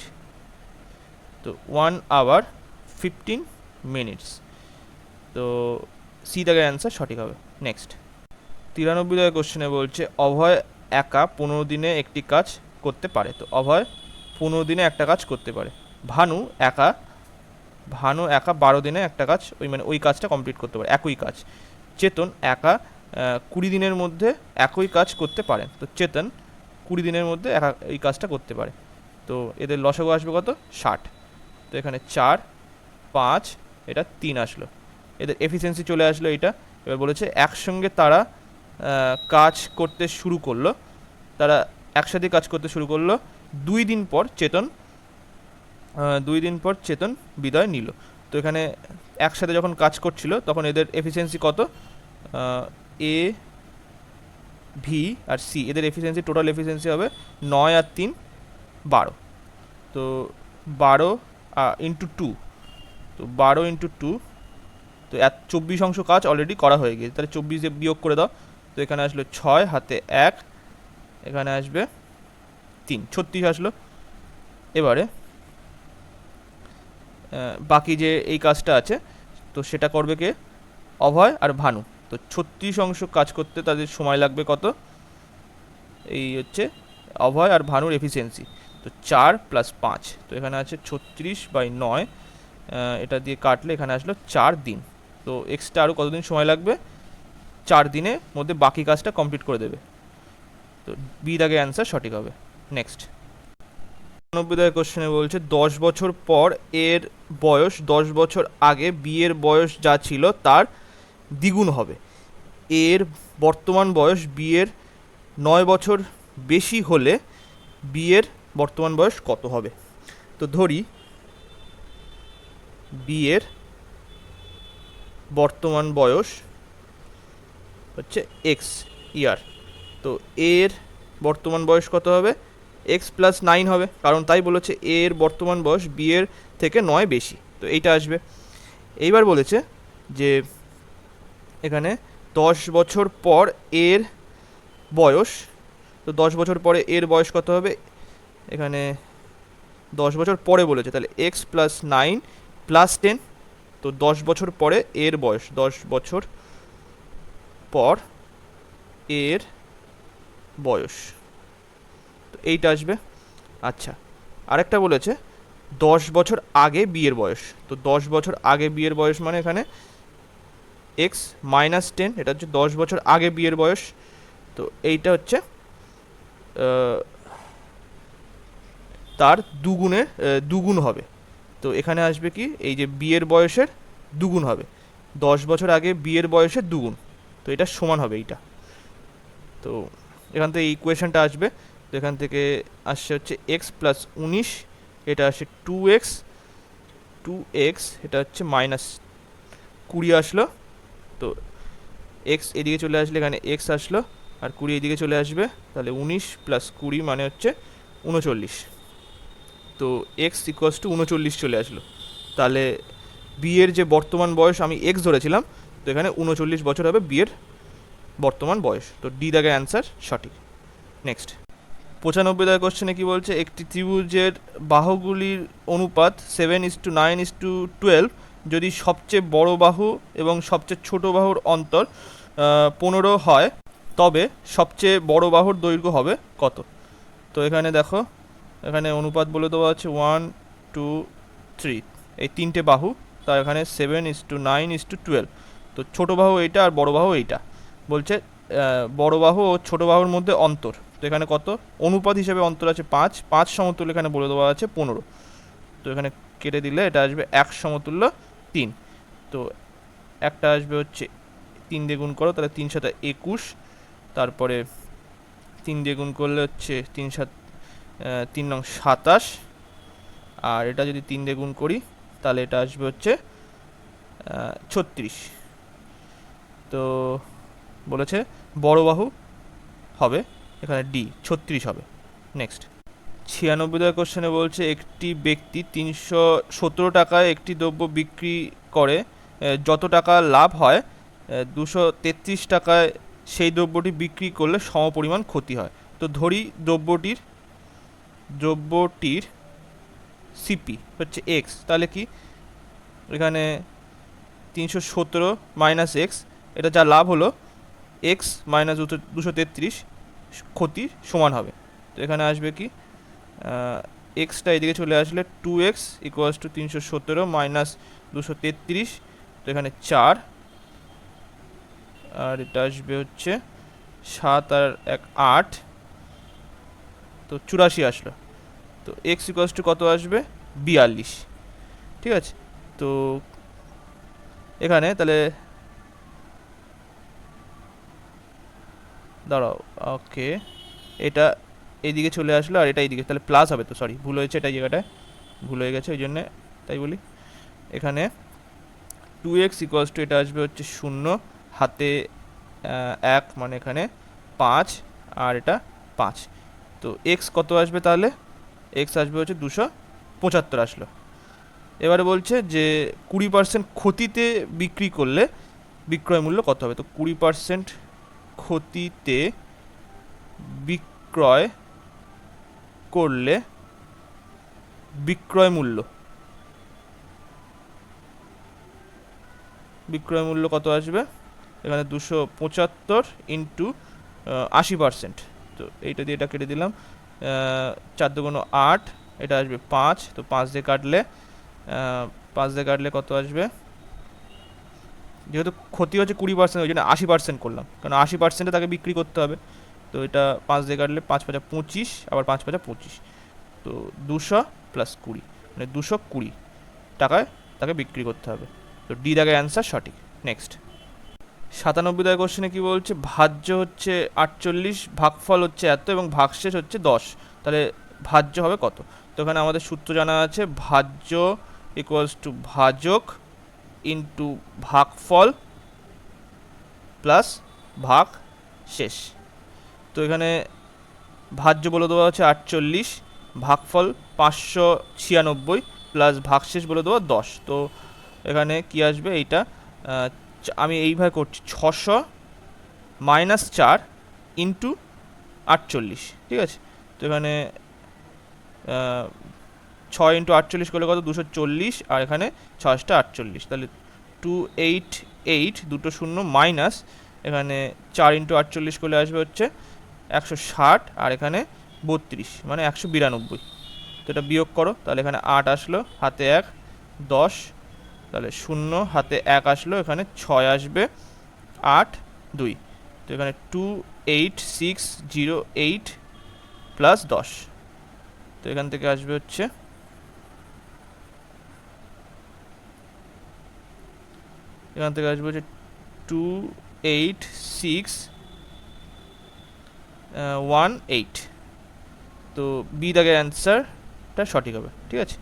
তো 1 আওয়ার 15 মিনিটস। তো সি থেকে অ্যান্সার সঠিক হবে। নেক্সট 93 কোশ্চেনে বলছে অভয় একা 15 দিনে একটি কাজ করতে পারে। তো অভয় 15 দিনে একটা কাজ করতে পারে। ভানু একা 12 দিনে একটা কাজ, ওই কাজটা কমপ্লিট করতে পারে, একই কাজ। চেতন একা 20 দিনের মধ্যে একই কাজ করতে পারেন। তো চেতন 20 দিনের মধ্যে এই কাজটা করতে পারে। তো এদের লসাগু আসবে কত, 60। তো এখানে 4 5, এটা 3 আসলো, এদের এফিসিয়েন্সি চলে আসলো এইটা। এবার বলেছে একসঙ্গে তারা কাজ করতে শুরু করলো, তারা একসাথে কাজ করতে শুরু করলো 2 দিন পর চেতন বিদায় নিল। তো এখানে একসাথে যখন কাজ করছিল তখন এদের এফিসিয়েন্সি কত, এ ভি আর সি, এদের এফিসিয়েন্সি টোটাল এফিসিয়েন্সি হবে 9 আর 3 12। তো 12 ইন্টু 2, তো 12 ইন্টু 2, তো 24 কাজ অলরেডি করা হয়ে গেছে, তাহলে 24 দিয়ে বিয়োগ করে দাও। তো এখানে আসলো 6 হাতে 1, এখানে আসবে 3, 36 আসলো। এবারে বাকি যে এই কাজটা আছে তো সেটা করবে কে, অভয় আর ভানু। তো 36 কাজ করতে তাদের সময় লাগবে কত, এই হচ্ছে অভয় আর ভানুর এফিসিয়েন্সি। তো 4 + 5, তো এখানে আছে 36/9, এটা দিয়ে কাটলে এখানে আসলো 4 দিন। তো এক্সট্রা আরও কতদিন সময় লাগবে, 4 দিনের মধ্যে বাকি কাজটা কমপ্লিট করে দেবে। তো বি দাগে অ্যান্সার সঠিক হবে। নেক্সট 99 কোশ্চেনে বলছে 10 বছর পর এর বয়স 10 বছর আগে বিয়ের বয়স যা ছিল তার দ্বিগুণ হবে। এর বর্তমান বয়স বিয়ের 9 বছর বেশি হলে বিয়ের বর্তমান বয়স কত হবে। তো ধরি বিয়ের বর্তমান বয়স হচ্ছে এক্স ইয়ার, তো এর বর্তমান বয়স কত হবে, এক্স প্লাস 9 হবে, কারণ তাই বলেছে এর বর্তমান বয়স বিয়ের থেকে 9 বেশি, তো এইটা আসবে। এইবার বলেছে যে এখানে 10 বছর পর এর বয়স, তো 10 বছর পরে এর বয়স কত হবে, এখানে 10 বছর পরে বলেছে, তাহলে এক্স প্লাস 9 প্লাস 10, তো 10 বছর পরে এর বয়স, 10 বছর পর এর বয়স, তো এইটা আসবে। আচ্ছা, আরেকটা বলেছে 10 বছর আগে বিয়ের বয়স, তো 10 বছর আগে বিয়ের বয়স মানে এখানে এক্স মাইনাস 10, এটা হচ্ছে 10 বছর আগে বিয়ের বয়স। তো এইটা হচ্ছে তার দ্বিগুণ হবে। তো এখানে আসবে কি, এই যে বিয়ের বয়সের দ্বিগুণ হবে, 10 বছর আগে বিয়ের বয়সের দ্বিগুণ, তো এটা সমান হবে এইটা। তো এখান থেকে এই ইকুয়েশনটা আসবে। তো এখান থেকে আসছে হচ্ছে এক্স প্লাস 19, এটা আসছে 2x, এটা হচ্ছে মাইনাস 20 আসলো। তো এক্স এদিকে চলে আসলে এখানে এক্স আসলো, আর 20 এদিকে চলে আসবে, তাহলে 19 + 20 মানে হচ্ছে 39। তো এক্স ইকুয়ালস টু 39 চলে আসলো। তাহলে বিয়ের যে বর্তমান বয়স আমি এক্স ধরেছিলাম, তো এখানে 39 বছর হবে বিয়ের বর্তমান বয়স। তো ডি দাগে অ্যান্সার সঠিক। নেক্সট 95 কোশ্চেনে কি বলছে, একটি ত্রিভুজের বাহুগুলির অনুপাত 7:9:12 যদি সবচেয়ে বড় বাহু এবং সবচেয়ে ছোট বাহুর অন্তর 15 হয়, তবে সবচেয়ে বড় বাহুর দৈর্ঘ্য হবে কত? তো এখানে দেখো, এখানে অনুপাত বলে দেওয়া আছে 1 2 3, এই তিনটে বাহু, তার এখানে 7:9:12। তো ছোট বাহু এইটা আর বড় বাহু এইটা। বলছে বড় বাহু ও ছোট বাহুর মধ্যে অন্তর, তো এখানে কত? অনুপাত হিসেবে অন্তর আছে 5, 5 সমতুল্য এখানে বলে দেওয়া আছে 15। তো এখানে কেটে দিলে এটা আসবে 1 সমতুল্য 3। তো একটা আসবে হচ্ছে 3 দিয়ে গুণ করো, তাহলে 3 7 21, তারপরে 3 দিয়ে গুণ করলে হচ্ছে 3 7 3 নং 27, আর এটা যদি 3 দিয়ে গুণ করি তাহলে এটা আসবে হচ্ছে 36। তো বলেছে বড় বাহু হবে এখানে ডি, 36 হবে। নেক্সট 96 কোশ্চেনে বলছে একটি ব্যক্তি 317 টাকায় একটি দ্রব্য বিক্রি করে, যত টাকা লাভ হয় 233 টাকায় সেই দ্রব্যটি বিক্রি করলে সমপরিমাণ ক্ষতি হয়। তো ধরি দ্রব্যটির সিপি হচ্ছে এক্স, তাহলে কি এখানে 317 মাইনাস এক্স, এটা যা লাভ হলো এক্স মাইনাস 233 ক্ষতির সমান হবে। তো এখানে আসবে কি, এক্সটা এদিকে চলে আসলে 2x ইকুয়ালস টু 317 মাইনাস 233, তো এখানে 4, আর এটা আসবে হচ্ছে 7 আর 1 8, তো 84 আসলো। তো এক্স ইকুয়ালস টু কত আসবে? 42। ঠিক আছে, তো এখানে তাহলে দাঁড়াও, ওকে, এটা এইদিকে চলে আসলো আর এটা এইদিকে, তাহলে প্লাস হবে। তো সরি, ভুল হয়েছে, এটা জায়গাটায় ভুল হয়ে গেছে, ওই জন্যে তাই বলি। এখানে 2x ইকুয়ালস টু এটা আসবে হচ্ছে 0, হাতে 1 মানে এখানে 5, আর এটা 5। তো x কত আসবে তাহলে? x আসবে হচ্ছে 275 আসলো। এবারে বলছে যে 20% ক্ষতিতে বিক্রি করলে বিক্রয় মূল্য কত হবে? তো 20% ক্ষতিতে বিক্রয় করলে বিক্রয় মূল্য কত আসবে? এখানে 275 ইন্টু 80%। তো এইটা দিয়ে এটা কেটে দিলাম, 4 দুগুণ 8, এটা আসবে 5। তো 5 দিয়ে কাটলে কত আসবে? যেহেতু ক্ষতি হচ্ছে 20%, ওই জন্য 80% করলাম, কারণ 80%-এ তাকে বিক্রি করতে হবে। তো এটা 5 দিয়ে কাটলে 5 5 25, আবার 5 5 25, তো 200 প্লাস 20 মানে 220 টাকায় তাকে বিক্রি করতে হবে। তো ডি দাগের অ্যান্সার সঠিক। নেক্সট 97 কোশ্চেনে কি বলছে? ভাজ্য হচ্ছে 48, ভাগফল হচ্ছে এত এবং ভাগশেষ হচ্ছে 10, তাহলে ভাজ্য হবে কত? তো এখানে আমাদের সূত্র জানা আছে, ভাজ্য ইকুয়ালস টু ভাজক ইন্টু ভাগফল প্লাস ভাগ শেষ। তো এখানে ভাজ্য বলে দেওয়া হচ্ছে 48, ভাগফল 596 প্লাস ভাগশেষ বলে দেওয়া 10। তো এখানে কি আসবে? এইটা আমি এইভাবে করছি, 600 মাইনাস 4 ইন্টু 48। ঠিক আছে, তো এখানে 6 ইন্টু 48 করলে কত? 240, আর এখানে 6টা 48, তাহলে 288, দুটো শূন্য মাইনাস এখানে 4 ইন্টু 48 করলে আসবে হচ্ছে 160, আর এখানে 32 মানে 192। তো এটা বিয়োগ করো, তাহলে এখানে 8 আসলো, হাতে 1 10, তাহলে 0 হাতে 1 আসলো, এখানে 6 আসবে, 8 2, তো এখানে 28608 প্লাস 10। তো এখান থেকে আসবে হচ্ছে এখান থেকে আসবে হচ্ছে 28618। তো বি দাগের অ্যান্সারটা সঠিক হবে। ঠিক আছে,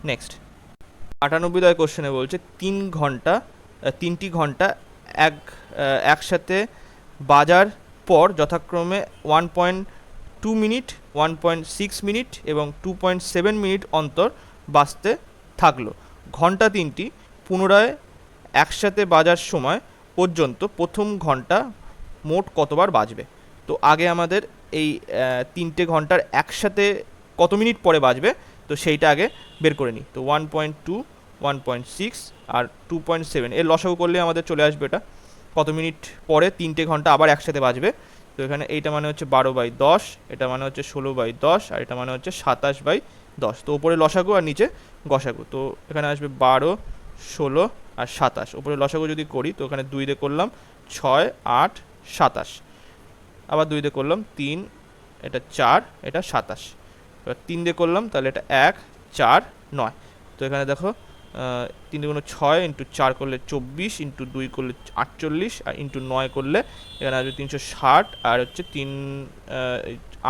নেক্সট 98 কোশ্চেনে বলছে 3টি ঘন্টা একসাথে বাজার পর যথাক্রমে 1.2 মিনিট, 1.6 মিনিট এবং 2.7 মিনিট অন্তর বাজতে থাকলো। ঘন্টা 3টি পুনরায় একসাথে বাজার সময় পর্যন্ত প্রথম ঘন্টা মোট কতবার বাজবে? তো আগে আমাদের এই 3টে ঘন্টার একসাথে কত মিনিট পরে বাজবে, তো সেইটা আগে বের করে নিই। তো 1.2 1.6 আর 2.7, এর লসাগু করলে আমাদের চলে আসবে এটা কত মিনিট পরে 3টে ঘন্টা আবার একসাথে বাজবে। তো এখানে এইটা মানে হচ্ছে 12/10, এটা মানে হচ্ছে 16/10, আর এটা মানে হচ্ছে 27/10। তো ওপরে লসাগু আর নিচে গসাগু, তো এখানে আসবে 12, 16 আর 27। ওপরে লসাগু যদি করি তো এখানে 2 দিয়ে করলাম 6, 8, 27, আবার 2 দিয়ে করলাম 3, এটা 4, এটা 27, এবার 3 দিয়ে করলাম তাহলে এটা 1, 4, 9। তো এখানে দেখো 3 দুগুণ 6, ইন্টু 4 করলে 24, ইন্টু 2 করলে 48, আর ইন্টু 9 করলে এখানে আসবে 360, আর হচ্ছে 3,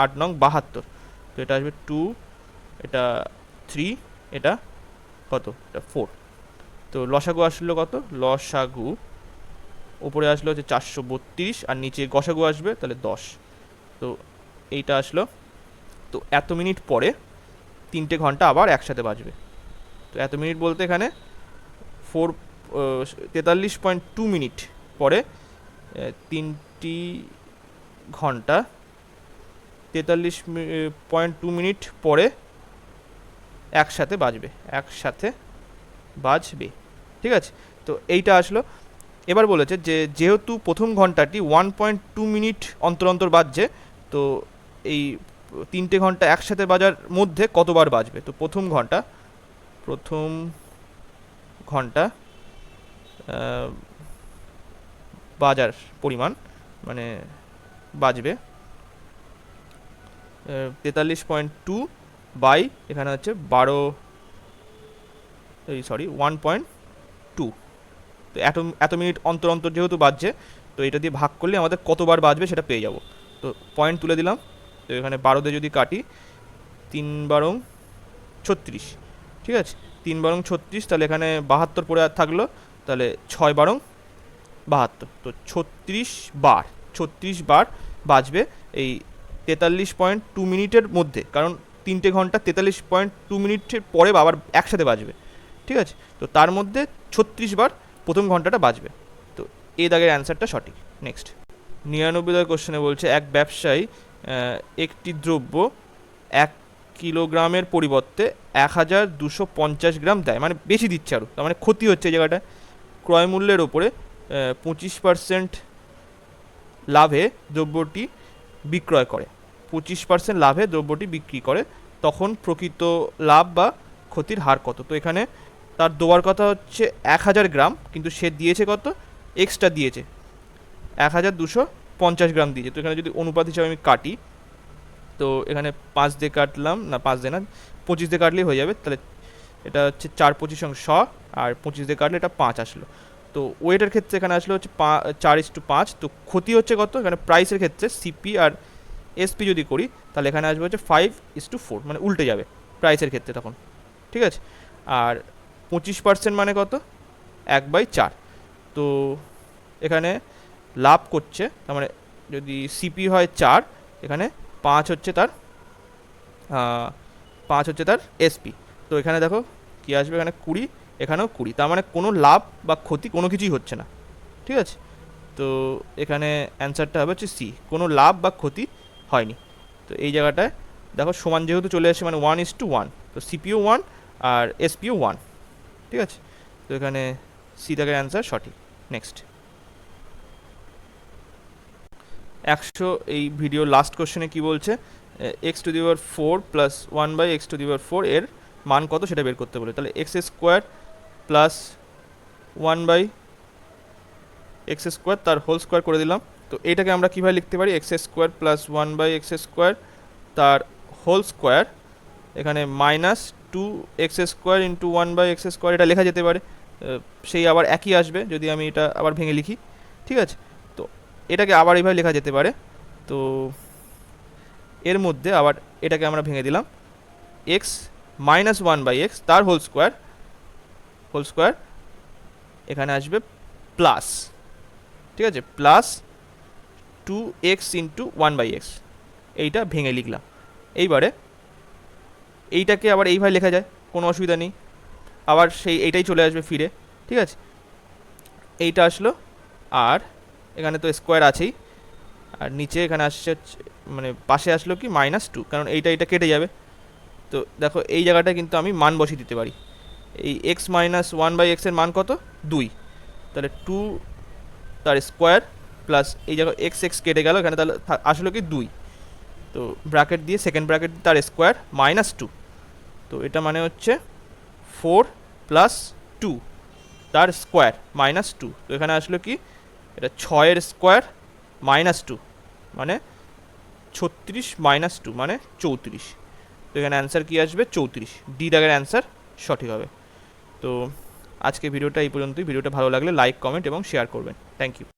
8 নং 72। তো এটা আসবে 2, এটা 3, এটা কত, এটা 4। তো লসাগু আসলো কত, লসাগু উপরে আসলো হচ্ছে 432, আর নিচে গসাগু আসবে তাহলে 10। তো এইটা আসলো। তো এত মিনিট পরে 3টে ঘন্টা আবার একসাথে বাজবে। তো এত মিনিট বলতে এখানে 43.2 মিনিট পরে 3টি ঘন্টা 43.2 মিনিট পরে একসাথে বাজবে। ঠিক আছে, তো এইটা আসলো। এবার বলেছে যে যেহেতু প্রথম ঘন্টাটি 1.2 মিনিট অন্তর অন্তর বাজছে, তো এই 3টে ঘন্টা একসাথে বাজার মধ্যে কতবার বাজবে। তো প্রথম ঘন্টা বাজার পরিমাণ মানে বাজবে 43.2 বাই এখানে হচ্ছে 1.2। তো এত মিনিট অন্তর অন্তর যেহেতু বাজছে, তো এটা দিয়ে ভাগ করলে আমাদের কতবার বাজবে সেটা পেয়ে যাব। তো পয়েন্ট তুলে দিলাম। তো এখানে 12 দিয়ে যদি কাটি 3 বারং 36, ঠিক আছে, 3 বারং 36, তাহলে এখানে 72 পড়ে আর থাকলো, তাহলে 6 বারং 72। তো 36 বার বাজবে এই 43.2 মিনিটের মধ্যে, কারণ 3টে ঘন্টা 43.2 মিনিটের পরে আবার একসাথে বাজবে। ঠিক আছে, তো তার মধ্যে 36 বার প্রথম ঘন্টাটা বাজবে। তো এই দাগের অ্যান্সারটা সঠিক। নেক্সট 99 কোশ্চেনে বলছে এক ব্যবসায়ী একটি দ্রব্য 1 কিলোগ্রামের পরিবর্তে 1250 গ্রাম দেয়, মানে বেশি দিচ্ছে আরও, তার মানে ক্ষতি হচ্ছে এই জায়গাটায়। ক্রয় মূল্যের ওপরে 25% লাভে দ্রব্যটি বিক্রয় করে, 25% লাভে দ্রব্যটি বিক্রি করে, তখন প্রকৃত লাভ বা ক্ষতির হার কত। তো এখানে তার দেওয়ার কথা হচ্ছে 1000 গ্রাম, কিন্তু সে দিয়েছে কত, এক্সট্রা দিয়েছে 1250 গ্রাম দিয়েছে। তো এখানে যদি অনুপাত হিসাবে আমি কাটি, তো এখানে 5 দিয়ে কাটলাম, না 5 দিয়ে না 25 দিয়ে কাটলেই হয়ে যাবে। তাহলে এটা হচ্ছে 4 25 100, আর 25 দিয়ে কাটলে এটা 5 আসলো। তো ওয়েটের ক্ষেত্রে এখানে আসলে হচ্ছে 4:5। তো ক্ষতি হচ্ছে কত, এখানে প্রাইসের ক্ষেত্রে সিপি আর এসপি যদি করি তাহলে এখানে আসবে হচ্ছে 5:4, মানে উল্টে যাবে প্রাইসের ক্ষেত্রে তখন। ঠিক আছে, আর 25% মানে কত, 1/4। তো এখানে লাভ করছে, তার মানে যদি সিপি হয় 4, এখানে 5 হচ্ছে তার এসপি। তো এখানে দেখো কি আসবে, এখানে 20, এখানেও 20, তার মানে কোনো লাভ বা ক্ষতি কোনো কিছুই হচ্ছে না। ঠিক আছে, তো এখানে অ্যান্সারটা হবে হচ্ছে সি, কোনো লাভ বা ক্ষতি হয়নি। তো এই জায়গাটায় দেখো সমান যেহেতু চলে আসে, মানে 1:1, তো সিপিও 1 আর এসপিও 1। ঠিক আছে, তো এখানে সি থেকে অ্যান্সার সঠিক। নেক্সট 100 এই ভিডিও লাস্ট কোশ্চেনে কি বলছে, x⁴ প্লাস 1/x⁴ এর মান কত সেটা বের করতে বলে। তাহলে x² প্লাস 1/x² তার হোল স্কোয়ার করে দিলাম। তো এটাকে আমরা কীভাবে লিখতে পারি, x² প্লাস 1/x² তার হোল স্কোয়ার, এখানে -2x² ইন্টু 1/x², এটা লেখা যেতে পারে। সেই আবার একই আসবে যদি আমি এটা আবার ভেঙে লিখি। ঠিক আছে, তো এটাকে আবার এইভাবে লেখা যেতে পারে। তো এর মধ্যে আবার এটাকে আমরা ভেঙে দিলাম, x -1/x তার হোল স্কোয়ার এখানে আসবে প্লাস, ঠিক আছে, প্লাস 2x ইন্টু 1/x, এইটা ভেঙে লিখলাম। এইবারে এইটাকে আবার এইভাবে লেখা যায়, কোনো অসুবিধা নেই, আবার এইটাই চলে আসবে ফিরে। ঠিক আছে, এইটা আসলো, আর এখানে তো স্কোয়ার আছেই, আর নিচে এখানে আসছে মানে পাশে আসলো কি -2, কারণ এইটা কেটে যাবে। তো দেখো এই জায়গাটা কিন্তু আমি মান বসিয়ে দিতে পারি, এই এক্স মাইনাস ওয়ান বাই এক্সের মান কত 2, তাহলে 2 তার স্কোয়ার প্লাস এই জায়গায় এক্স এক্স কেটে গেল এখানে, তাহলে আসলে কি 2, তো ব্র্যাকেট দিয়ে সেকেন্ড ব্র্যাকেট তার স্কোয়ার মাইনাস 2, তো এটা মানে হচ্ছে 4 প্লাস 2 তার স্কোয়ার মাইনাস 2, তো এখানে আসলো কি এটা 6-এর স্কোয়ার মাইনাস 2 মানে 36 মাইনাস 2 মানে 34, তো এখানে অ্যান্সার কী আসবে 34, ডি দাগের অ্যান্সার সঠিক হবে। তো আজকে ভিডিওটা এই পর্যন্তই। ভিডিওটা ভালো লাগলে লাইক কমেন্ট এবং শেয়ার করবেন। Thank you.